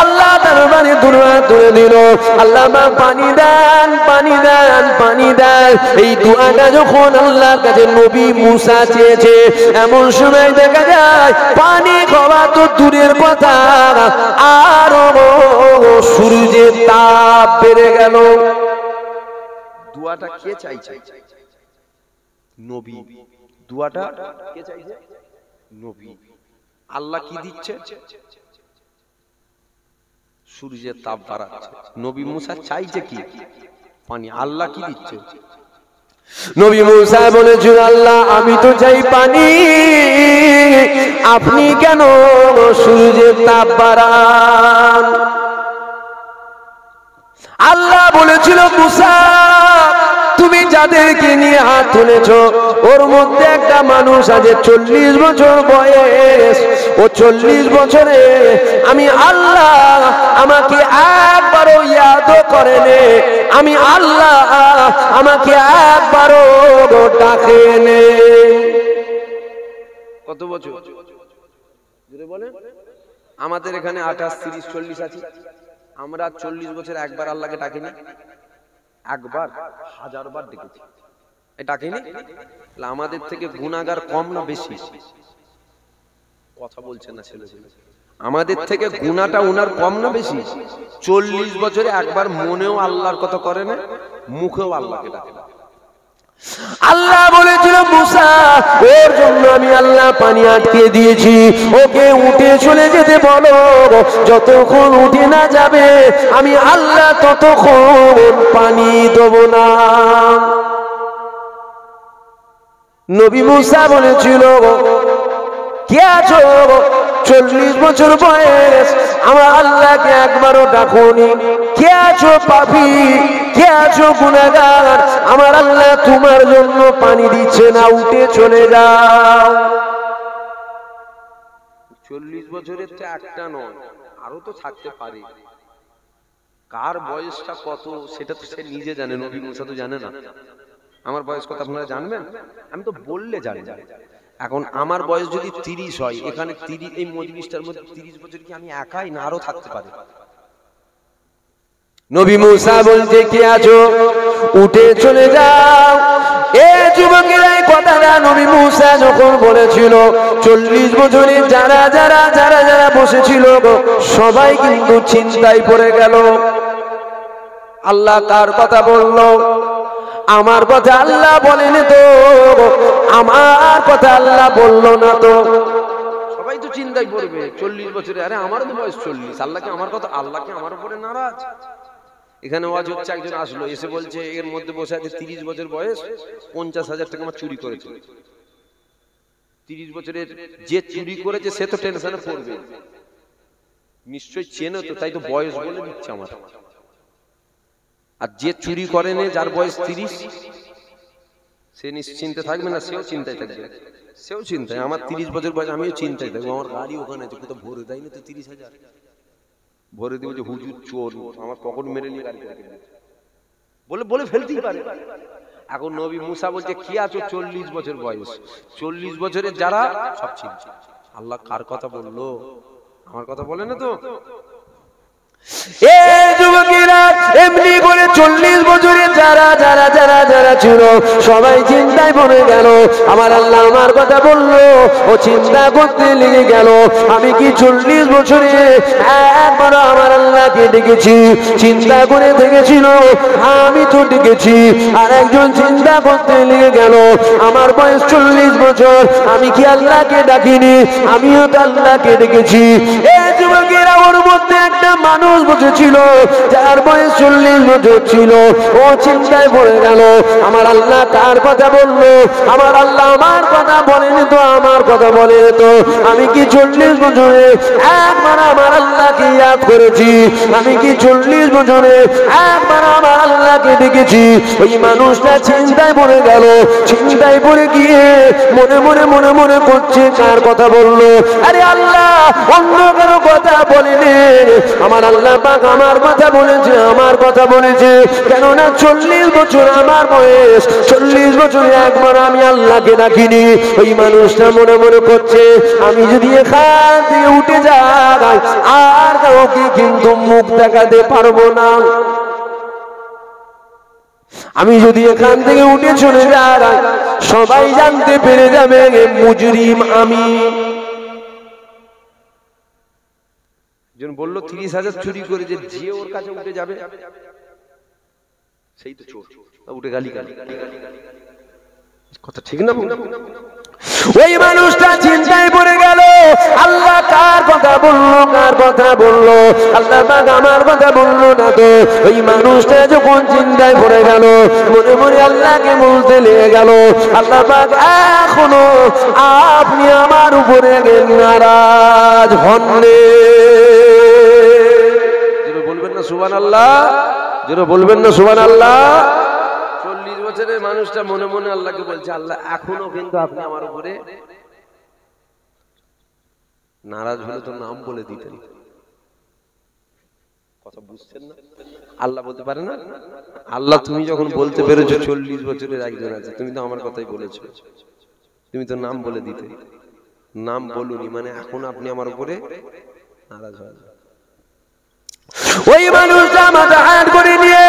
আল্লাহ দরবারে দোয়া করে দিল, আল্লাহ পানি দেন, পানি দেন, পানি দেন। এই দোয়াটা যখন আল্লাহর কাছে নবী মুসা চেয়েছে, এমন সময় দেখা যায় পানি খাওয়া তো দূরের কথা, আরো সূর্যের তাপ বেড়ে গেল। দোয়াটা কে চাইছে? নবী। দোয়াটা কে চাইছে? নবী। আল্লাহ কি দিচ্ছে? সূর্যের তাপ বাড়াচ্ছে। নবী মুসা চাইছে কি? পানি। আল্লাহ কি দিচ্ছে? নবী মুসা বলেছিল, আল্লাহ আমি তো চাই পানি, আপনি কেন সূর্যের তাপ বাড়ান? আল্লাহ বলেছিল, মুসা তুমি যাদেরকে নিয়ে হাত তুলেছ, ওর মধ্যে একটা মানুষ আছে 40 বছর বয়স, ও 40 বছরে আমি আল্লাহ আমাকে একবারও ইয়াদ করেনি, আমি আল্লাহ আমাকে একবারও ডাকেনি। কত বছর? জোরে বলেন। আমাদের এখানে 28, 30, 40 আছে। আমরা 40 বছর একবার আল্লাহকে ডাকিনি? একবার, 1000 বার ডেকেছি, ডাকিনি? আমাদের থেকে গুনাহগার কম না বেশি? কথা বলছেন না ছেলে। আমাদের থেকে গুনাহটা উনার কম না বেশি? 40 বছরে একবার মনেও আল্লাহর কথা করে না, মুখেও আল্লাহকে ডাকে না। আল্লাহ বলেছিল মুসা, ওর জন্য আমি আল্লাহ পানি আটকে দিয়েছি, ওকে উঠে চলে যেতে বলো, যতক্ষণ উঠে না যাবে আমি আল্লাহ ততক্ষণ পানি দেব না। নবী মুসা বলেছিল, কে আছো? 40 বছর বয়স, আমার আল্লাহকে একবারও ডাকোনি। কে আছো পাপী? কে আছো গুনাহগার? আমার আল্লাহ তোমার জন্য পানি দিচ্ছে না, উঠে চলে যাও। 40 বছরের তো একটা নয়, আরো তো থাকতে পারে। কার বয়সটা কত সেটা তো সে নিজে জানে, নবী মুসা তো জানে না। আমার বয়স কত আপনারা জানবেন? আমি তো বললে জানি। এখন আমার বয়স যদি 30 হয়, এখানে 30, এই মজলিসটার মধ্যে 30 বছর কি আমি একাই না আরো থাকতে পারে? নবী মুসা বলছে, কে আছো? উঠে চলে যাও। এ যুবকেরা, এই কথাটা নবী মুসা যখন বলেছিল, 40 বছরে যারা যারা যারা যারা বসেছিল সবাই কিন্তু চিন্তায় পড়ে গেল। আল্লাহ কার কথা বললো? আমার কথা আল্লাহ বলেনি তো, আমার কথা আল্লাহ বললো না তো। সবাই তো চিন্তায় পড়বে 40 বছরে, আরে আমারও তো বয়স 40, আল্লাহকে আমার কথা, আল্লাহকে আমার উপরে নারাজ। এখানে ওয়াজ হচ্ছে, একজন আসলো, এসে বলছে এর মধ্যে বসে আছে 30 বছর বয়স, 50,000 টাকা আমার চুরি করেছে। 30 বছরের যে চুরি করেছে সে তো টেনশনে পড়বে, নিশ্চয়ই চেনো তো, তাই তো বয়স বলে দিচ্ছে আমার। আর যে চুরি করেনি, যার বয়স 30, সে নিশ্চিন্তে থাকবে না? সেও চিন্তায় থাকবে, সেও চিন্তায়। আমার 30 বছর বয়স, আমিও চিন্তায় থাকবো। আমার গাড়ি ওখানে আছে, কোথাও ভরে দেয় না তো 30,000 ভরে দিব যে হুজুর চোর, আমার পকেট মেরে নিয়ে গাড়ি বলে বলে ফেলতেই পারে। এখন নবী মুসা বলছে, কি আছো? 40 বছর বয়স, 40 বছরের যারা সব চিন্তা। আল্লাহ কার কথা বললো? আমার কথা বলে না তো। এই যুবকেরা এমনি করে 40 বছরে যারা যারা যারা যারা ছিল সবাই চিন্তায় পড়ে গেল। আমার আল্লাহ আমার কথা বললো, ও চিন্তা করতে লেগে গেল, আমি কি 40 বছরে একবার আমার আল্লাহকে ডেকেছি? চিন্তা করে দেখেছিল, আমি তো ডেকেছি। আর একজন চিন্তা করতে লেগে গেল, আমার বয়স 40 বছর, আমি কি আল্লাহকে ডাকিনি? আমিও তো আল্লাহকে ডেকেছি। এই যুবকেরা, ওর মধ্যে একটা মানুষ বসেছিল যার বয়স 40 বছর ছিল, ও চিন্তায় পড়ে গেল, আমার আল্লাহ কার কথা বললো? আমার আল্লাহ আমার কথা বলেনি তো, আমার কথা বলেনি তো। আমি কি 40 বছরে একবার আমার আল্লাহকে ইয়াদ করেছি? আমি কি 40 বছরে একবার আমার আল্লাহকে দেখেছি? ওই মানুষটা চিন্তায় পড়ে গেল, চিন্তায় পড়ে গিয়ে মনে মনে মনে মনে করছে, কার কথা বললো? আরে আল্লাহ অন্য কারো কথা বলেনি, আমার আল্লাহ পাক আমার কথা বলেছে, আমার কথা বলেছে। কেননা 40 বছর আমার বয়স, 40 বছরে একবার আমি আল্লাহকে ডাকিনি। ওই মানুষটা মনে মনে করছে, আমি যদি এখান থেকে উঠে যাই আর কাউকে কিন্তু মুখ দেখাতে পারবো না। আমি যদি এখান থেকে উঠে চলে যাই সবাই জানতে পেরে যাবে মুজরিম আমি। জন বললো 30,000 চুরি করে যে ওর কাছে উঠে যাবে, সেই তো চোর, উঠে গালি গালি কথা ঠিক না? ওই মানুষটা চিন্তায় পড়ে গেল, আল্লাহ কার কথা বললো? কার কথা বললো? আল্লাহ পাক আমার কথা বললো না তো। ওই মানুষটা যখন চিন্তায় পড়ে গেল, মনে মনে আল্লাহকে বলতে লেগে গেল, আল্লাহ পাক এখনো আপনি আমার উপরে নারাজ হননি। যেটা বলবেন না সুবহানাল্লাহ, যেটা বলবেন না সুবহানাল্লাহ। 40 বছরের মানুষটা মনে মনে আল্লাহকে বলছে, আল্লাহ এখনো কিন্তু আপনি আমার উপরে নারাজ হলে তো নাম বলে দিতেন। কথা বুঝছেন না? আল্লাহ বলতে পারে না? আল্লাহ তুমি যখন বলতে পেরেছো 40 বছরের একজন আছে, তুমি তো আমার কথাই বলেছো, তুমি তো নাম বলে দিতে। নাম বলুনি মানে এখন আপনি আমার উপরে নারাজ হয়ে যান। ওই মানুষটা মাথা হাত করে নিয়ে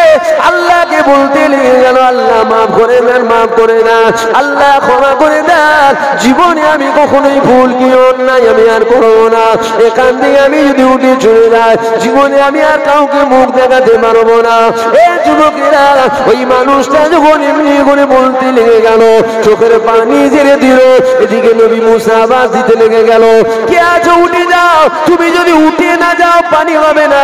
আল্লাহকে বলতে লেগে গেল, আল্লাহ মাফ করে দেন, মাফ করে দেন, আল্লাহ ক্ষমা করে দেন, জীবনে আমি কখনোই ভুল কি অন্যায় আমি আর করবো না, এখান থেকে আমি যদি উঠে চলে যাই জীবনে আমি আর কাউকে মুখ দেখাতে পারবো না। এ যুবকেরা, ওই মানুষটা যখন এমনি করে বলতে লেগে গেল, চোখের পানি ঝেড়ে দিল, এদিকে নবী মুসা আওয়াজ দিতে লেগে গেল, কে আছো উঠে যাও, তুমি যদি উঠে না যাও পানি হবে না,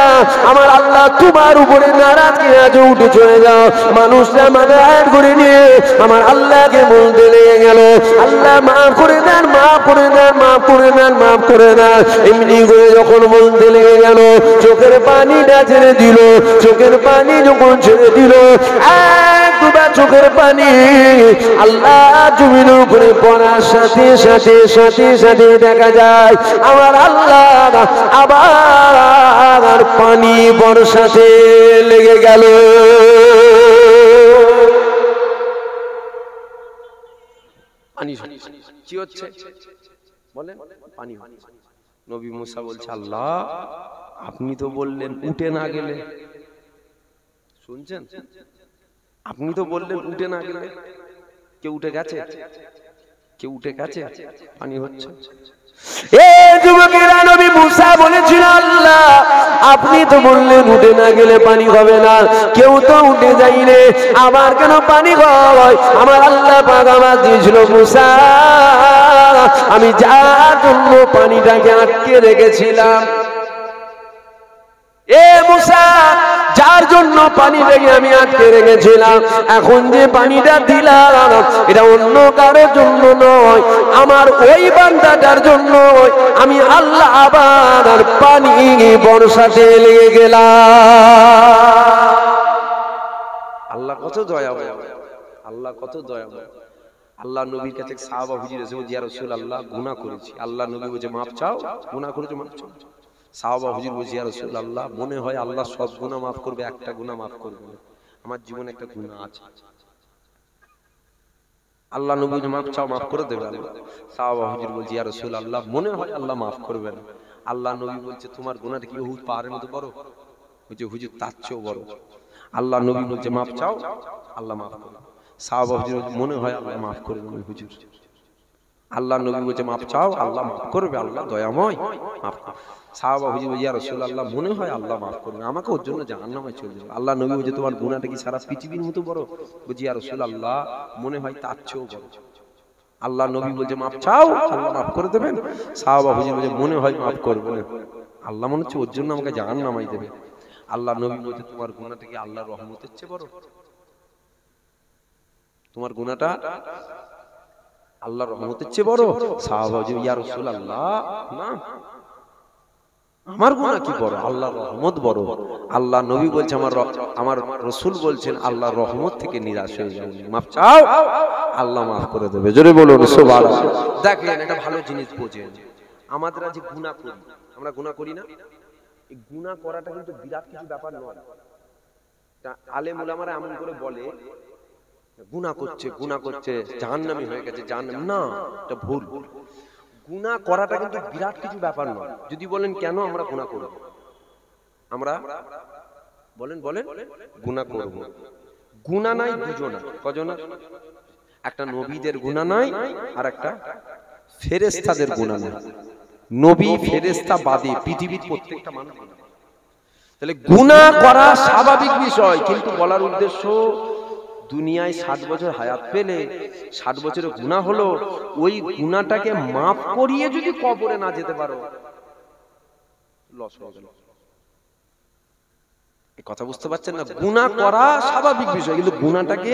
আমার আল্লাহ তোমার উপরে নারাজ, কে আছো উঠে চলে যাও। মানুষটা মাথা হাত করে নিয়ে আমার আল্লাহকে বলতে লেগে গেল, আল্লাহ মাফ করে দেন, মাফ করে দেন, মাফ করে দেন, মাফ করে দেন। এমনি করে যখন বলতে লেগে গেল, চোখের পানিটা ছেড়ে দিল, চোখের পানি যখন ছেড়ে দিল, এক দুবার চোখের পানি আল্লাহ জমির উপরে পড়ার সাথে সাথে সাথে সাথে দেখা যায় আমার আল্লাহ আবার পানি বর্ষাতে লেগে গেল। কি হচ্ছে বলেন? পানি হচ্ছে। নবী মুসা বলছে, আল্লাহ আপনি তো বললেন উঠে না গেলে, শুনছেন, আপনি তো বললেন উঠে না গেলে, কেউ উঠে গেছে? কেউ উঠে গেছে? পানি হচ্ছে। এ যুবকেরা, নবী মুসা বলেছিল, আল্লাহ আপনি তো বললেন উঠে না গেলে পানি হবে না, কেউ তো উঠে যাইলে আবার কেন পানি হয়? আমার আল্লাহ পাক আমার দিয়েছিল, মুসা আমি যার জন্য পানিটাকে আটকে রেখেছিলাম, এ মুসা যার জন্য পানি লেগে আমি আটকে রেখেছিলাম, এখন যে পানিটা দিলাম এটা অন্য কারোর জন্য নয়, আমার ওই বান্দাটার জন্য আমি আল্লাহ আবার পানি বর্ষাতে লেগে গেলাম। আল্লাহ কত দয়াময়, আল্লাহ কত দয়াময়। আল্লাহ নবীর কাছে সাহাবা হুজুর এসে বলছে, ইয়া রাসূলুল্লাহ গুনাহ করেছি। আল্লাহ নবী বলছে, মাপ চাও, গুনাহ করেছো মাপ চাও। সাহাবা হুজুর বলছে, ইয়া রাসূলুল্লাহ মনে হয় আল্লাহ সব গুনাহ মাফ করবে, একটা গুনাহ মাফ করবে না, আমার জীবনে একটা গুনাহ আছে। আল্লাহ নবী বলছে, মাপ চাও, মাফ করে দেবে আল্লাহ। সাহাবা হুজুর বলছে, ইয়া রাসূলুল্লাহ মনে হয় আল্লাহ মাফ করবে না। আল্লাহ নবী বলছে, তোমার গুনাহটা কি উহুদ পাহাড়ের মতো বড়? বলছে, হুজুর তার চেয়েও বড়। আল্লাহ নবী বলছে, মাপ চাও, আল্লাহ মাফ করবে। সাহাবা হুজুর মনে হয় আল্লাহ মাফ করবে না হুজুর। আল্লাহ নবী বলছে, মাপ চাও, আল্লাহ মাফ করবে, আল্লাহ দয়াময়, মাফ করবে। সাহাবা হুজুর বলছে, ইয়া রাসূলুল্লাহ মনে হয় আল্লাহ মাফ করবে, আমাকে ওর জন্য জাহান্নামে চলে যাবে। আল্লাহ নবী বলছে, তোমার গুনাহটা কি সারা পৃথিবীর মতো বড়? বলছে, ইয়া রাসূলুল্লাহ মনে হয় তার চেয়েও বড়। আল্লাহ নবী বলছে, মাপ চাও, আল্লাহ মাফ করে দেবেন। সাহাবা হুজুর বলছে, মনে হয় মাফ করবে না, আল্লাহ মনে হচ্ছে ওর জন্য আমাকে জাহান্নামে দেবে। আল্লাহ নবী বলছে, তোমার গুনাহটা কি আল্লাহর রহমতের চেয়ে বড়? তোমার গুনাহটা আল্লাহর রহমতের চেয়ে বড়? সাহাবা বলছে, ইয়া রাসূলুল্লাহ না, আমার গুনাহ কি বড়, আল্লাহর রহমত বড়। আল্লাহ নবী বলছে, আমার রাসূল বলছেন আল্লাহর রহমত থেকে নিরাশ হয়ে যাও, মাফ চাও, আল্লাহ মাফ করে দেবে। জোরে বলুন সুবহানাল্লাহ। দেখেন একটা ভালো জিনিস বোঝেন, আমাদের যে গুনাহ করি, আমরা গুনাহ করি না, এই গুনাহ করাটা কিন্তু বিরাট কিছু ব্যাপার নয়। আলেম উলামারা এমন করে বলে গুনাহ করছে, গুনাহ করছে, জাহান্নামী হয়ে গেছে, জাহান্নাম, না, এটা ভুল। গুনাহ করাটা কিন্তু বিরাট কিছু ব্যাপার নয়। যদি বলেন কেন আমরা গুনাহ করব, আমরা বলেন গুনাহ করব। গুনাহ নাই দুজনা, কজনা? একটা নবীদের গুনাহ নাই, আর একটা ফেরেশতাদের গুনাহ নাই। নবী ফেরেশতা বাদে পৃথিবীর প্রত্যেকটা মানুষ। তাহলে গুনাহ করা স্বাভাবিক বিষয়, কিন্তু বলার উদ্দেশ্য দুনিয়ায় 60 বছর হায়াত পেলে 60 বছরের গুনাহ হলো, ওই গুনাহটাকে মাফ করিয়ে যদি কবরে না যেতে পারো, লস হয়ে গেল। এই কথা বুঝতে পারছেন না? গুনাহ করা স্বাভাবিক বিষয়, কিন্তু গুনাহটাকে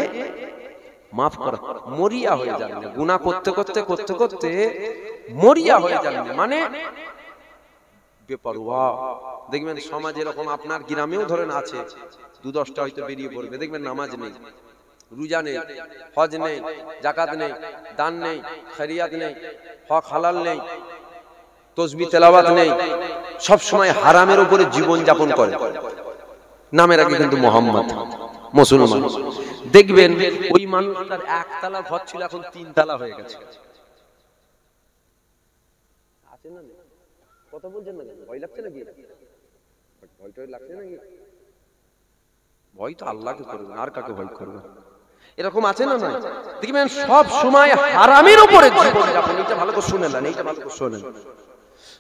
মাফ করা, মরিয়া হয়ে যাবে না। গুনাহ করতে করতে করতে করতে মরিয়া হয়ে যাবে, মানে বেপরোয়া। দেখবেন সমাজ এরকম, আপনার গ্রামেও ধরেন আছে 2-10টা হয়তো বেরিয়ে পড়বে, দেখবেন নামাজ নেই, রোজা নেই, হজ নেই, যাকাত নেই, দান নেই, খয়রিয়াত নেই, হক হালাল নেই, তাসবিহ তেলাওয়াত নেই, সব সময় হারামের উপরে জীবন যাপন করে। নামের আগে কিন্তু মোহাম্মদ, মুসলমান। দেখবেন ওই মানুষটার একতলা ঘর ছিল, এখন 3 তলা হয়ে গেছে। আছে না? কথা বলছেন না, ভয় লাগছে নাকি? ভয়টা লাগছে নাকি? ভয় তো আল্লাহকে করবেন, আর কাকে ভয় করবেন? এরকম আছে না? নয় দেখবেন সব সময় হারামের উপরে জীবন যাপন। এটা ভালো করে শুনে নেন, এইটা ভালো করে শুনেন।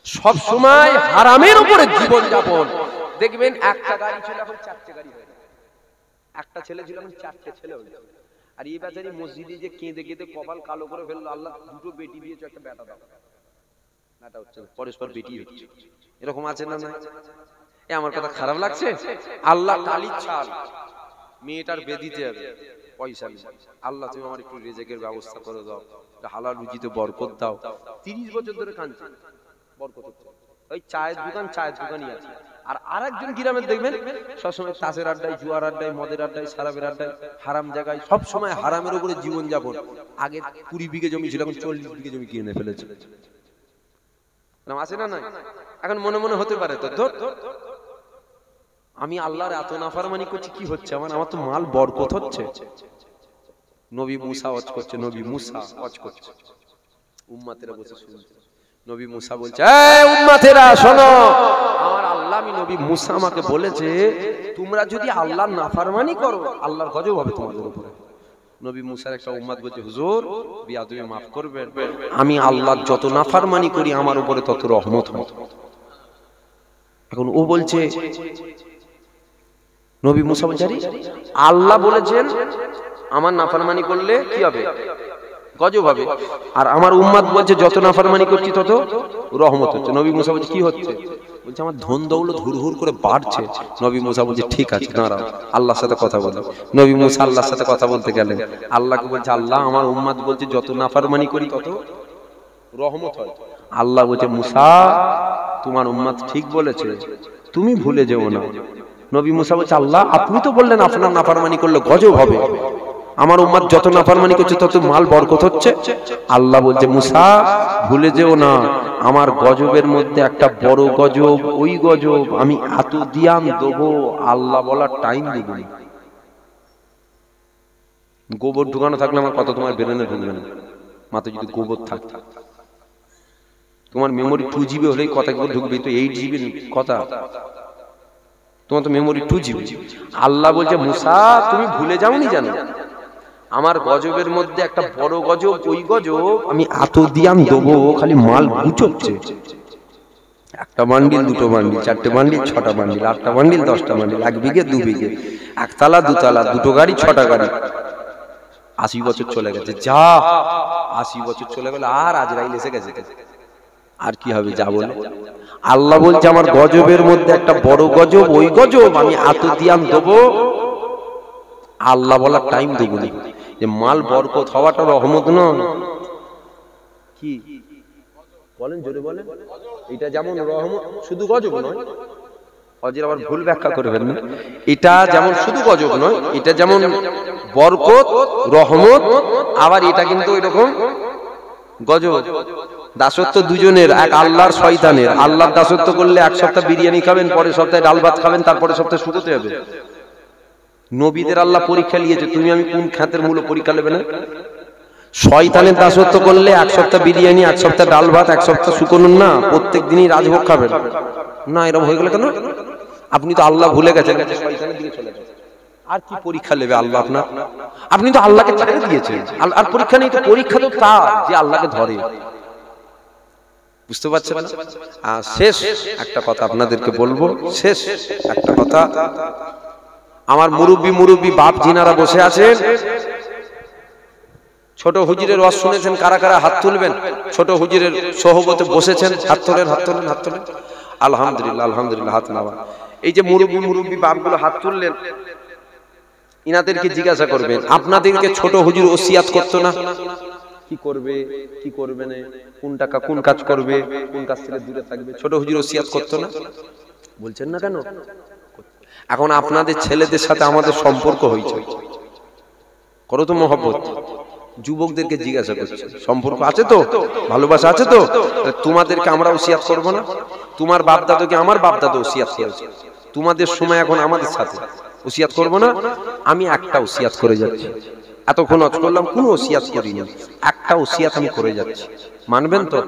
সব সময় হারামের উপরে জীবন যাপন। দেখবেন একটা গাড়ি ছিল, এখন 4টে গাড়ি হয়ে গেছে। একটা ছেলে ছিল, এখন 4টে ছেলে হয়ে গেছে। আর এই বেচারি মসজিদে যে কেঁদে কেঁদে কপাল কালো করে ফেললো, আল্লাহ দুটো বেটি দিয়েছে, একটা বেটা দাও। বেটা হচ্ছে পরস্পর বেটি হচ্ছে। এরকম আছে না? নয় আমার কথা খারাপ লাগছে? আল্লাহ কালির ছাল, মেয়েটার বেদিতে হবে, পয়সা নেই। আল্লাহ তুমি আমার একটু রিজিকের ব্যবস্থা করে দাও, হালাল রুজিতে বরকত দাও। 30 বছর ধরে কাঁদছে, বরকত হচ্ছে। ওই চায়ের দোকানই আছে। আর আরেকজন গ্রামের দেখবেন সবসময় তাসের আড্ডায়, জুয়ার আড্ডায়, মদের আড্ডায়, শারাবের আড্ডায়, হারাম জায়গায়, সব সময় হারামের উপরে জীবন যাপন। আগে 20 বিঘে জমি ছিল, এখন 40 বিঘে জমি কিনে ফেলেছে। আছে না? নয় এখন মনে মনে হতে পারে তো ধর আমি আল্লাহর এত নাফরমানি করছি, কি হচ্ছে আমার? আমার তো মাল বরকত হচ্ছে। নবী মুসা ওয়াজ করছে, নবী মুসা ওয়াজ করছে, উম্মতেরা বসে শুনছে। নবী মুসা বলছে, এই উম্মতেরা শোনো, আমার আল্লাহ, আমি নবী মুসা আমাকে বলেছে তোমরা যদি আল্লাহর নাফরমানি করো, আল্লাহর গজব হবে তোমাদের উপরে। নবী মুসার একটা উম্মত বলছে, হুজুর বিয়াদবি মাফ করবেন, আমি আল্লাহর যত নাফরমানি করি আমার উপরে তত রহমত হয়। এখন ও বলছে, নবী মুসা বলছে, আল্লাহ বলেছেন আমার নাফরমানি করলে কি হবে? গজব হবে। আর আমার উম্মত বলছে যত নাফরমানি করছি তত রহমত হচ্ছে। নবী মুসা বলছে, কি হচ্ছে? বলছে আমার ধন দৌলত হুড় করে বাড়ছে। নবী মুসা বলছে, ঠিক আছে দাঁড়াও, আল্লাহর সাথে কথা বলো। নবী মুসা আল্লাহর সাথে কথা বলতে গেলেন। আল্লাহকে বলছে, আল্লাহ আমার উম্মত বলছে যত নাফরমানি করি তত রহমত হয়। আল্লাহ বলছে, মুসা তোমার উম্মত ঠিক বলেছে, তুমি ভুলে যেও না। নবী মুসা বলছে, আল্লাহ আপনি তো বললেন আপনার নাফরমানি করলে গজব হবে, আমার উম্মত যত নাফরমানি করছে তত মাল বরকত হচ্ছে। আল্লাহ বলছে, মুসা ভুলে যেও না, আমার গজবের মধ্যে একটা বড় গজব, ওই গজব আমি এত দিয়াম দেবো, আল্লাহ বলার টাইম দেব না। গোবর ঢুকানো থাকলে আমার কথা তোমার ব্রেনে ঢুকবে না। মাথায় যদি গোবর থাকে, তোমার মেমোরি 2 GB হলেই কথা ঢুকবে, তো 8 GB কথা, তোমার তো মেমোরি 2 GB। আল্লাহ বলছে, মুসা তুমি ভুলে যাওনি জানো, আমার গজবের মধ্যে একটা বড় গজব, ওই গজব আমি এত দিয়াম দেবো, খালি মাল গুছোচ্ছে। একটা বান্ডিল, দুটো বান্ডিল, 4টে বান্ডিল, 6টা বান্ডিল, 8টা বান্ডিল, 10টা বান্ডিল, 1 বিঘে 2 বিঘে, একতলা 2 তলা, 2টো গাড়ি 6টা গাড়ি। 80 বছর চলে গেছে, যা 80 বছর চলে গেল, আর আজরাইল এসে গেছে, আর কি হবে যা বলে। আল্লাহ বলছে আমার গজবের মধ্যে একটা বড় গজব, ওই গজব আমি এত দিয়াম দেবো, আল্লাহ বলার টাইম দেবো না। যে মাল বরকত হওয়াটা রহমত নয়, কি বলেন জোরে বলেন? এটা যেমন রহমত, শুধু গজব নয়, অজির আবার ভুল ব্যাখ্যা করবেন না। এটা যেমন শুধু গজব নয়, এটা যেমন বরকত রহমত, আবার এটা কিন্তু এরকম গজব। দাসত্ব দুজনের, এক আল্লাহর শয়তানের। আল্লাহর দাসত্ব করলে 1 সপ্তাহ বিরিয়ানি খাবেন, পরের সপ্তাহে ডাল ভাত খাবেন, তারপরে সপ্তাহে শুকোতে হবে। নবীদের আল্লাহ পরীক্ষা নিয়েছে, তুমি আমি কোন খাতের মূল্য পরীক্ষা নেবে না? শয়তানের দাসত্ব করলে 1 সপ্তাহ বিরিয়ানি, 1 সপ্তাহ ডাল ভাত, 1 সপ্তাহ শুকোনোর না, প্রত্যেক দিনই রাজভোগ খাবেন না। এরকম হয়ে গেল কেন? আপনি তো আল্লাহ ভুলে গেছেন, শয়তানের দিকে চলে গেছেন। আর কি পরীক্ষা নেবে আল্লাহ আপনার? আপনি তো আল্লাহকে ছেড়ে দিয়েছেন, আর পরীক্ষা নেই তো। পরীক্ষা তো তার যে আল্লাহকে ধরে, বুঝতে পারছেন না? শেষ একটা কথা আপনাদেরকে বলবো, শেষ একটা কথা। আমার মুরব্বী বাপ জিনারা বসে আছেন, ছোট হুজুরের ওয়াজ শুনেছেন, কারা কারা হাত তুলবেন? ছোট হুজুরের সোহবতে বসেছেন, হাত তোলেন, হাত তোলেন, হাত তোলেন। আলহামদুলিল্লাহ, আলহামদুলিল্লাহ, হাত নামা। এই যে মুরব্বী বাপগুলো হাত তুললেন, ইনাদেরকে জিজ্ঞাসা করবেন, আপনাদেরকে ছোট হুজুর ওসিয়াত করতো না? কি করবে, কি করবে না, কোন টাকা কোন কাজ করবে, কোন কাজ থেকে দূরে থাকবে, ছোট হুজুর ওসিয়াত করতো না? বলছেন না কেন? এখন আপনাদের ছেলেদের সাথে আমাদের সম্পর্ক হয়েছে, করো তো মহব্বত। যুবকদেরকে জিজ্ঞাসা করছে, সম্পর্ক আছে তো, ভালোবাসা আছে তো? তোমাদেরকে আমরা ওসিয়াত করব না? তোমার বাপ দাদুকে আমার বাপ দাদু ওসিয়াত করেছে, তোমাদের সময় এখন আমাদের সাথে ওসিয়াত করব না? আমি একটা ওসিয়াত করে যাচ্ছি, এতক্ষণ ওয়াজ করলাম, কোনো ওসিয়াত করিনি, একটা ওসিয়াত আমি করে যাচ্ছি, মানবেন তো?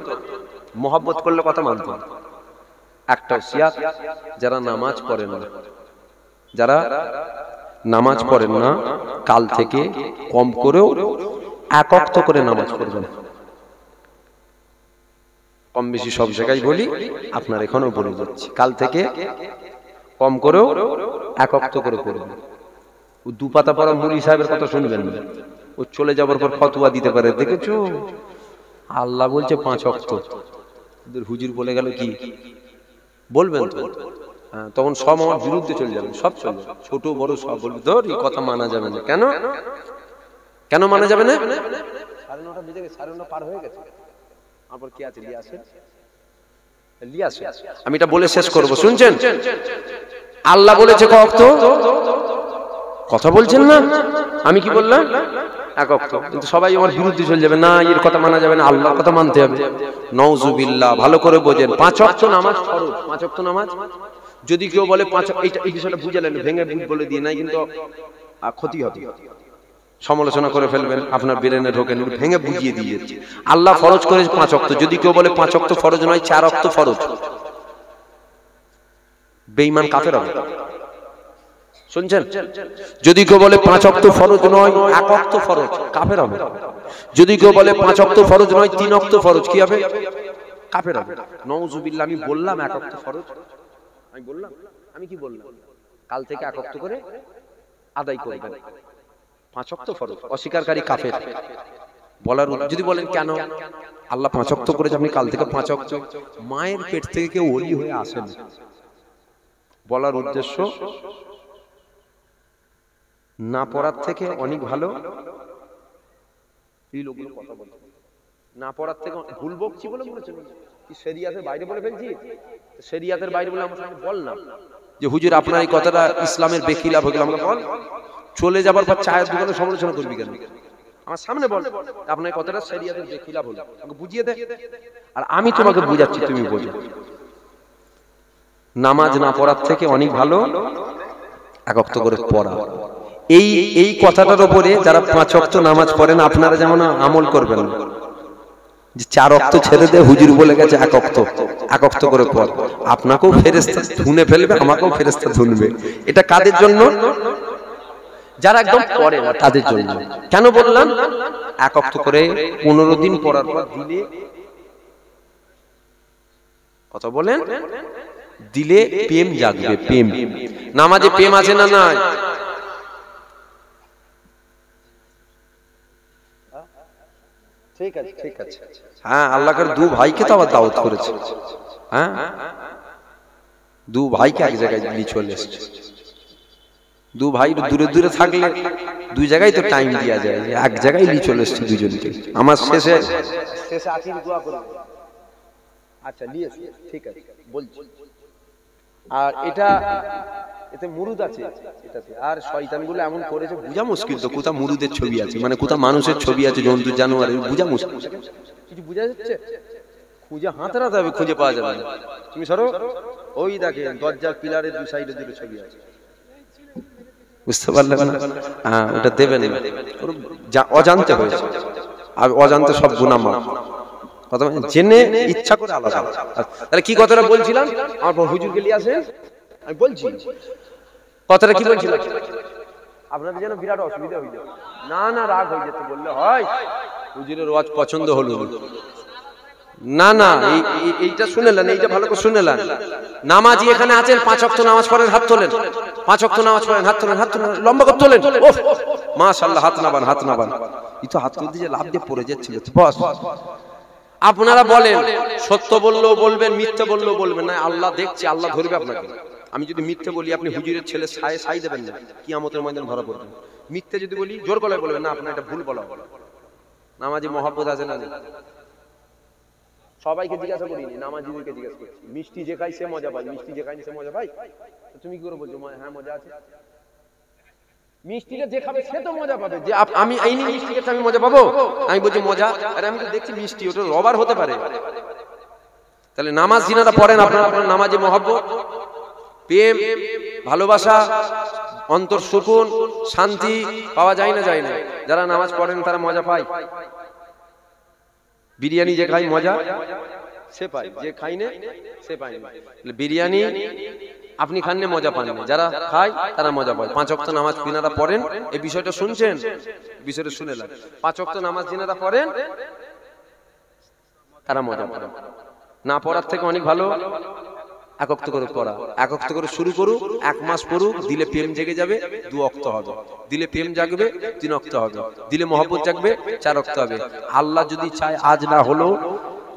মহব্বত করলে কথা মানতে হবে। একটা ওসিয়াত, যারা নামাজ পড়েন না, যারা নামাজ পড়েন না, কাল থেকে কম করেও এক ওয়াক্ত করে নামাজ পড়বেন। কম বেশি সব জায়গায় বলি, আপনার এখানেও বলে যাচ্ছি, কাল থেকে কম করেও এক ওয়াক্ত করে পড়বেন। ও দু পাতা পড়া মুলি সাহেবের কথা শুনবেন না, ও চলে যাবার পর ফতোয়া দিতে পারে, দেখেছো আল্লাহ বলছে 5 ওয়াক্ত, হুজুর বলে গেল কি বলবেন তো? তখন সব আমার বিরুদ্ধে চলে যাবে, সব চলে যাবে, ছোট বড় সব বলবে ধর এই কথা মানা যাবে না। কেন কেন মানা যাবে না? 9:30 বেজে গেছে, 9:30 পার হয়ে গেছে, তারপর কি আছে লিয়াসে। আমি এটা বলে শেষ করব, শুনছেন? আল্লাহ বলেছে ক ওয়াক্ত, কথা বলছেন না? আমি কি বললাম? এক ওয়াক্ত। কিন্তু সবাই আমার বিরুদ্ধে চলে যাবে, না এর কথা মানা যাবে না, আল্লাহর কথা মানতে হবে। নাউজুবিল্লাহ। ভালো করে বোঝেন, 5 ওয়াক্ত নামাজ ফরজ। 5 ওয়াক্ত নামাজ, যদি কেউ বলে 5, এই বিষয়টা বুঝালেন, ভেঙে বলে দিয়ে নাই, কিন্তু ক্ষতি হবে, সমালোচনা করে ফেলবেন, আপনার ব্রেনে ঢোকেন, ভেঙে বুঝিয়ে দিয়ে যাচ্ছে। আল্লাহ ফরজ করেছে 5 ওয়াক্ত। যদি কেউ বলে 5 ওয়াক্ত ফরজ নয়, 4 ওয়াক্ত ফরজ, বেঈমান কাফের হবে। শুনছেন? যদি কেউ বলে 5 ওয়াক্ত ফরজ নয়, 1 ওয়াক্ত ফরজ, কাফের হবে। যদি কেউ বলে 5 ওয়াক্ত ফরজ নয়, 3 ওয়াক্ত ফরজ, কি হবে? কাফের হবে। নাউজুবিল্লাহ। আমি বললাম 1 ওয়াক্ত ফরজ, আমি বললাম, আমি কি বললাম? কাল থেকে 1 ওয়াক্ত করে আদায় করবেন, 5 ওয়াক্ত ফরজ। অস্বীকারী কাফের। বলার যদি বলেন কেন আল্লাহ 5 ওয়াক্ত করেছে, আপনি কাল থেকে 5 ওয়াক্ত, মায়ের পেট থেকে কেউ ওলি হয়ে আসেন। বলার উদ্দেশ্য, না পড়ার থেকে অনেক ভালো। এই লোকগুলো কথা বলছে, না পড়ার থেকে ভুল বকছি বলে বলেছেন, কি শরিয়াতের বাইরে বলে ফেলছি? শরিয়াতের বাইরে বলে আমরা বললাম যে হুজুর আপনার এই কথাটা ইসলামের বেখিলাফ হয়ে গেল। আমরা বল, চলে যাবার পর চায়ের দোকানে সমালোচনা করবি কেন? আমার সামনে বল আপনার এই কথাটা শরিয়াতের বেখিলাফ হলো, আমাকে বুঝিয়ে দে, আর আমি তোমাকে বুঝাচ্ছি, তুমি বোঝো। নামাজ না পড়ার থেকে অনেক ভালো 1 ওয়াক্ত করে পড়া। এই কথাটার উপরে যারা 5 ওয়াক্ত নামাজ পড়েন, আপনারা যেমন আমল করবেন যে 4 ওয়াক্ত ছেড়ে দে, হুজুর বলে গেছে 1 ওয়াক্ত করে পড়। আপনাকেও ফেরেশতা ধুনে ফেলবে, আমাকেও ফেরেশতা ধুনবে। এটা কাদের জন্য? যারা একদম পড়ে না তাদের জন্য। কেন বললাম? 1 ওয়াক্ত করে 15 দিন পড়ার পর দিলে, কথা বলেন, দিলে প্রেম জাগবে। প্রেম, নামাজে প্রেম আছে না নাই? ঠিক আছে, ঠিক আছে। হ্যাঁ, আল্লাহর 2 ভাইকে তো আবার দাওয়াত করেছে। হ্যাঁ, 2 ভাইকে এক জায়গায় নিয়ে চলে এসেছে। 2 ভাই দূরে দূরে থাকলে 2 জায়গায় তো টাইম দেয়া যায়, এক জায়গায় নিয়ে চলে এসেছে দুজনকে। আমার শেষে আখির দোয়া করব। আচ্ছা নিয়েছি, ঠিক আছে বলছি। আর এতে মুরুদ আছে এটাতে, আর শয়তানগুলো এমন করেছে বুঝা মুশকিল। তো কোথা মুরুদের ছবি আছে, মানে কোথা মানুষের ছবি আছে, জন্তু জানোয়ারের, বুঝা মুশকিল। কিছু বুঝা যাচ্ছে? খুঁজে হাতড়াতে হবে, খুঁজে পাওয়া যাবে না। তুমি সরো, ওই দেখেন দরজার পিলারের 2 সাইডে 2 ছবি আছে, বুঝতে পারলেন না? হ্যাঁ, ওটা দেবেন না, অজান্তে হয়েছে। আর অজান্তে সব গুনাহ মাফ। কথা জেনে ইচ্ছা করে আলাদা। তাহলে কি কথাটা বলছিলাম? আমার হুজুরকে নিয়ে আসেন, আমি বলছি কথাটা কি বলছিলাম? আপনাদের যেন বিরাট অসুবিধা হয়ে যায়। না না, রাগ হয়ে যেতে বললে হয়। হুজুরের ওয়াজ পছন্দ হলো না, না এইটা শুনেলেন, এইটা ভালো করে শুনেলেন। নামাজি এখানে আছেন, 5 ওয়াক্ত নামাজ পড়েন, হাত তোলেন। 5 ওয়াক্ত নামাজ পড়েন, হাত তোলেন, হাত তোলেন, লম্বা করে তোলেন। ওহ মাশাআল্লাহ, হাত নাবান, হাত নাবান। এই তো হাত তুলতে যে লাভ দিয়ে পড়ে যাচ্ছিল। বস, আপনারা বলেন, সত্য বললেও বলবেন, মিথ্যে বললেও বলবেন, না আল্লাহ দেখছে, আল্লাহ ধরবে আপনাকে। আমি যদি মিথ্যে বলি, আপনি হুজুরের ছেলে সাই দেবেন না, কিয়ামতের ময়দানে ধরা পড়বেন। মিথ্যে যদি বলি, জোর গলায় বলবেন, না আপনার এটা ভুল বলা। নামাজি মহব্বত আছে না? সবাইকে জিজ্ঞাসা করিনি, নামাজিদেরকে জিজ্ঞাসা করছি। মিষ্টি যে খাই সে মজা পায়, মিষ্টি যে খাই সে মজা পায়। তুমি কি করে বলছো হ্যাঁ মজা আছে? মিষ্টিটা যে খাবে সে তো মজা পাবে। যে আমি এই মিষ্টি খেতে আমি মজা পাবো? আমি বলছি মজা, আর আমি তো দেখছি মিষ্টি, ওটা রবার হতে পারে। তাহলে নামাজ যিনারা পড়েন, আপনারা নামাজে মহব্বত, প্রেম, ভালোবাসা, অন্তর সুকুন, শান্তি পাওয়া যায় না? যায় না। যারা নামাজ পড়েন তারা মজা পায়। বিরিয়ানি যে খাই মজা, সে পায়, যে খায় না সে পায় না। বিরিয়ানি আপনি খাননে মজা পান না, যারা খায় তারা মজা পায়। 5 ওয়াক্ত নামাজ যিনারা পড়েন, এই বিষয়টা শুনছেন, বিষয়টা শুনে লাগ, 5 ওয়াক্ত নামাজ যিনারা পড়েন তারা মজা পায়। না পড়ার থেকে অনেক ভালো 1 ওয়াক্ত করে পড়া। 1 ওয়াক্ত করে শুরু করুক, 1 মাস পড়ুক, দিলে প্রেম জেগে যাবে 2 ওয়াক্ত হবে, দিলে প্রেম জাগবে 3 ওয়াক্ত হবে, দিলে মহব্বত জাগবে 4 ওয়াক্ত হবে। আল্লাহ যদি চায় আজ না হলো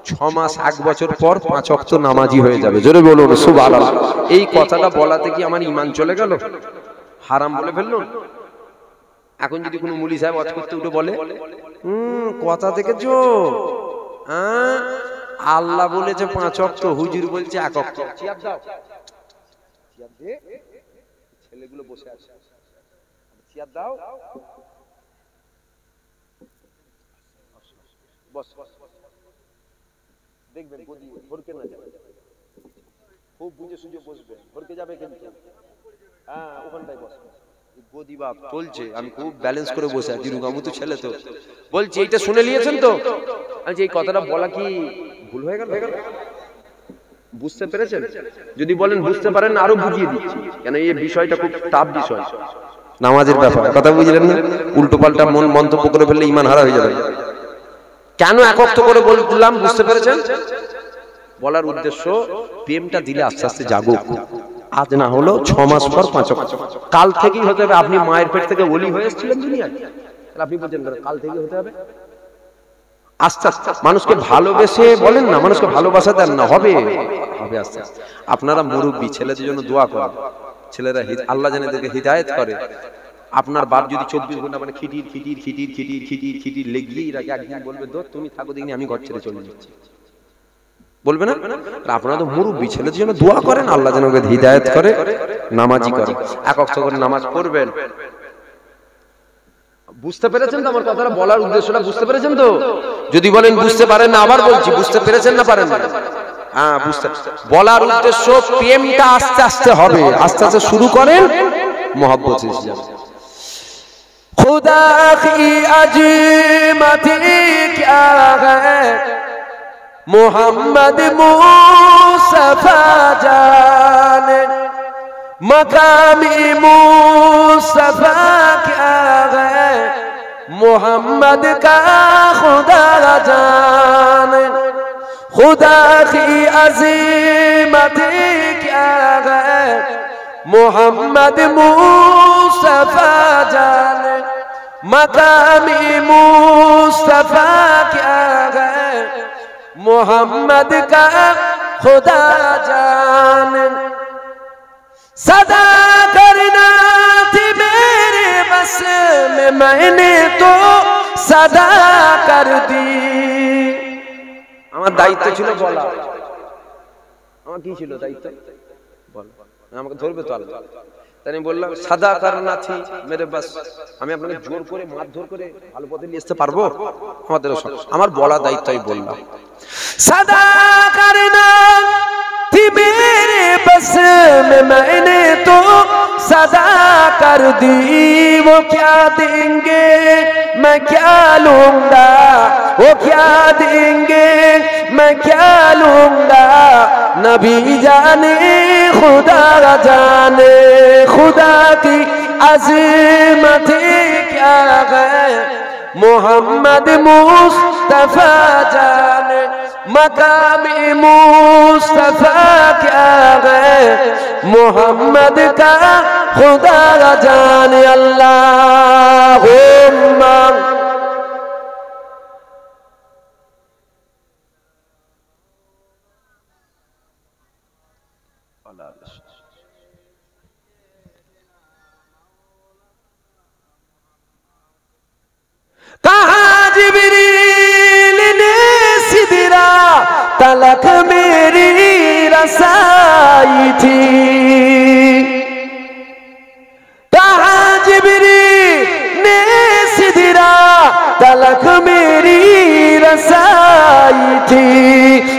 6 মাস 1 বছর পর 5 ওয়াক্ত নামাজি হয়ে যাবে। জোরে বলুন সুবহানাল্লাহ। এই কথাটা বলাতে কি আমার ঈমান চলে গেল? হারাম বলে ফেললো? এখন যদি কোনো মুলি সাহেব ওয়াজ করতে উঠে বলে কথা দেখেছো, আল্লাহ বলেছে 5 ওয়াক্ত, হুজুর বলছে 1 ওয়াক্ত, চেয়ার দাও, চেয়ার দে, ছেলেগুলো বসে আছে, চেয়ার দাও, বস, দেখবেন গদি ভরকে না যাবে, খুব বুঝে সুঝে বসবেন, ভরকে যাবে কিন্তু, হ্যাঁ ওখানটায় বস। গদি বাপ চলছে, আমি খুব ব্যালেন্স করে বসে আছি, রুগামু তো ছেলে তো বলছি, এইটা শুনে নিয়েছেন তো? আচ্ছা, এই কথাটা বলা কি ভুল হয়ে গেল? বুঝতে পেরেছেন? যদি বলেন বুঝতে পারেন না, আরো বুঝিয়ে দিচ্ছি, কেন এই বিষয়টা খুব টাফ বিষয়, নামাজের ব্যাপার। কথা বুঝলেন না? উল্টো পাল্টা মন্তব্য করে ফেললে ঈমান হারা হয়ে যাবে। কেন 1 ওয়াক্ত করে বললাম, বুঝতে পেরেছেন? বলার উদ্দেশ্য, প্রেমটা দিলে আস্তে আস্তে জাগুক। আজ না হলো 6 মাস পর 5 ওয়াক্ত, কাল থেকেই হতে হবে। আপনি মায়ের পেট থেকে ওলি হয়ে এসেছিলেন দুনিয়ায়, আপনি বলছেন কাল থেকেই হতে হবে? আস্তে আস্তে মানুষকে ভালোবেসে বলেন না, মানুষকে ভালোবাসা দেন না, হবে হবে আস্তে আস্তে। আপনারা মুরব্বী, ছেলেদের জন্য দোয়া করেন, ছেলেরা আল্লাহ যেন এদেরকে হিদায়াত করে। আপনার বাপ যদি 24 ঘন্টা মানে খিটির খিটির খিটির খিটির খিটির খিটির লেগিয়েই রাখে, একদিন বলবে দো তুমি থাকো দেখিনি, আমি ঘর ছেড়ে চলে যাচ্ছি, বলবে না? আপনারা তো মুরব্বী, ছেলেদের জন্য দোয়া করেন, আল্লাহ যেন ওকে হিদায়াত করে, নামাজি করে, 1 ওয়াক্ত করে নামাজ পড়বেন। বুঝতে পেরেছেন তো আমার কথাটা বলার উদ্দেশ্যটা? বুঝতে পেরেছেন তো? যদি বলেন বুঝতে পারেন না, আবার বলছি, বুঝতে পেরেছেন না পারেন না? হ্যাঁ বুঝতে, বলার উদ্দেশ্য প্রেমটা আস্তে আস্তে হবে, আস্তে আস্তে শুরু করেন, মহব্বত এসে যাবে। খুদা কি আজমতি ক্যা হ্যায় মোহাম্মদ মুস্তাফা জানে, मकामी मुस्तफा क्या है मोहम्मद का खुदा जाने, खुदा की अजीमत क्या है मोहम्मद मुस्तफा जाने, मकामी मुस्तफा क्या है मोहम्मद का खुदा जाने, सदा करना थी मेरे बस में मैंने तो सदा कर दी। আমার দায়িত্ব ছিল বলা, আমার কি ছিল দায়িত্ব? বল, আমাকে ধরবে তো আল্লাহ, তাই আমি বললাম সাদা করনা থি মেরে বাস। আমি আপনাকে জোর করে মারধর করে ভালো পথে নিয়ে আসতে পারবো? আমাদের আমার বলা দায়িত্ব, আমি বললাম সাদা করনা थी मेरे बस में मैंने तो सदा कर दी, वो क्या देंगे मैं क्या लूंगा, वो क्या देंगे मैं क्या लूंगा, नबी जाने खुदा जाने, खुदा की अज़मत क्या है मोहम्मद मुस्तफा जाने, मकामी मुस्तफा क्या है मोहम्मद का खुदा जाने। अल्लाहुम्मा कहा जिब्रील ने सिदरा तलक मेरी रसाई थी, कहा जिब्रील ने सिदरा तलक मेरी रसाई थी,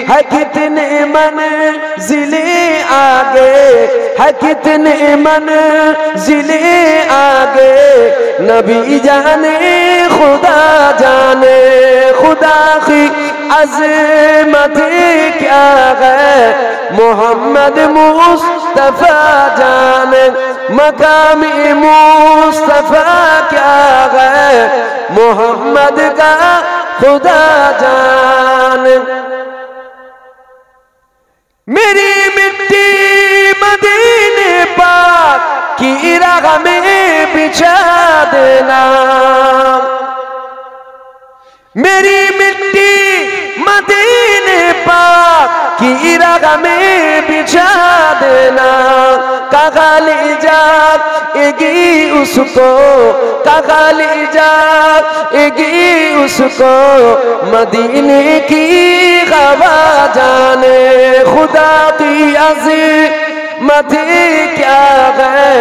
है कितने मंजिले आगे, है कितने मंजिले आगे, नबी जाने खुदा जाने, खुदा की अज़मत क्या है मोहम्मद मुस्तफा जाने मकामी मुस्तफा क्या है मोहम्मद का खुदा जाने मेरी मिट्टी मदीने पाक की राह में बिछा देना मेरी मिट्टी मदीने पाक की राह में बिछा देना कहा ले जाएगी उसको कहा ले जाएगी उसको मदीने की हवा जाने खुदा की अज़मत क्या है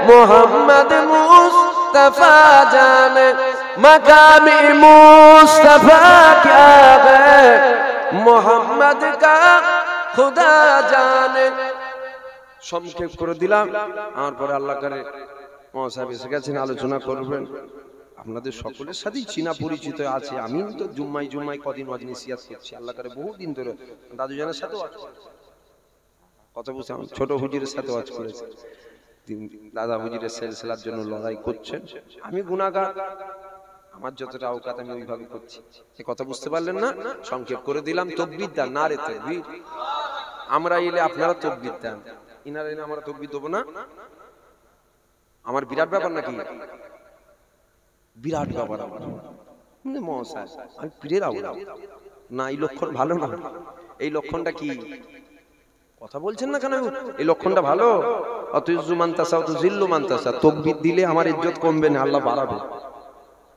मोहम्मद मुस्तफा जाने मकामी मुस्तफा क्या है मोहम्मद का खुदा जाने সংক্ষেপ করে দিলাম আমার পরে আল্লাহ করে মহাসাহেব এসে গেছেন আলোচনা করবেন আপনাদের সকলের সাথেই চিনা পরিচিত আছে আমি তো জুম্মাই কদিন ওয়াজ নসিহত করছি আল্লাহ করে বহু দিন ধরে দাদু জানের সাথে ওয়াজ কথা বুঝছেন ছোট হুজুরের সাথে ওয়াজ করেছি দাদা হুজুরের সিলসিলার জন্য লড়াই করছেন আমি গুনাহগার আমার যতটা আওকাত আমি ওইভাবে করছি এই কথা বুঝতে পারলেন না সংক্ষেপ করে দিলাম তাকবীর দেন নারে তাকবীর আমরা এলে আপনারা তাকবীর দেন ইনারা এলে আমরা তাকবীর দেব না আমার বিরাট ব্যাপার নাকি বিরাট ব্যাপার আমার মহাশয় আমি পীরের আওলাদ না এই লক্ষণ ভালো না এই লক্ষণটা কি কথা বলছেন না কেন এই লক্ষণটা ভালো অতুযু মানতাসা অতুযিল্লু মানতাসা তাকবীর দিলে আমার ইজ্জত কমবে না আল্লাহ বাড়াবে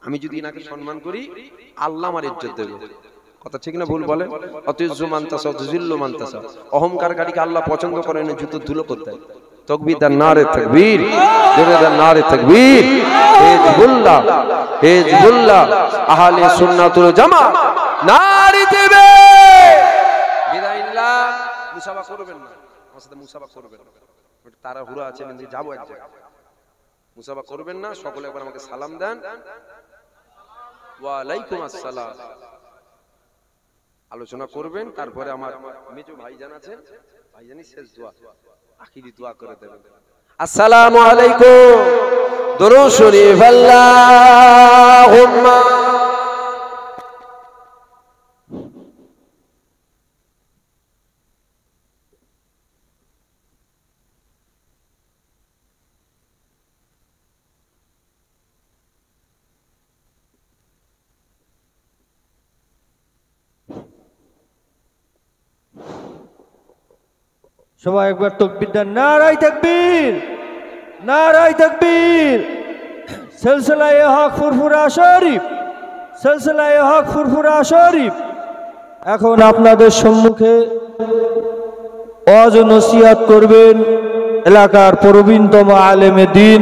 আমি যদি ইনাকে সম্মান করি আল্লাহ আমার ইজ্জত দেবে কথা ঠিক না ভুল বলেন অতুযু মানতাসা অতুযিল্লু মানতাসা অহংকারকারীকে আল্লাহ পছন্দ করেন না জুতো ধুলো করতে তাকবীর দান নারে তাকবীর জোরে দান নারে তাকবীর হিজবুল্লাহ আহলে সুন্নাতুল জামাত নারে দেবে বিদাইল্লাহ মুসাফা করবেন না আমার সাথে মুসাফা করবেন না তারা হুরা আছে আমি যাব এক জায়গায় মুসাফা করবেন না সকলে একবার আমাকে সালাম দেন ওয়া আলাইকুম আসসালাম আলোচনা করবেন তারপরে আমার মেজো ভাইজান আছেন ভাইজানি শেষ দোয়া আখিরি দোয়া করে দেবেন আসসালামু আলাইকুম দরুদ শরীফ আল্লাহুম্মা সবাই একবার তাকবীর দেন নারায়ে তাকবীর নারায়ে তাকবীর সিলসিলায়ে হক ফুরফুরা শরীফ সিলসিলায়ে হক ফুরফুরা শরীফ এখন আপনাদের সম্মুখে ওয়াজ ও নসিহত করবেন এলাকার প্রবীণতম আলেমে দ্বীন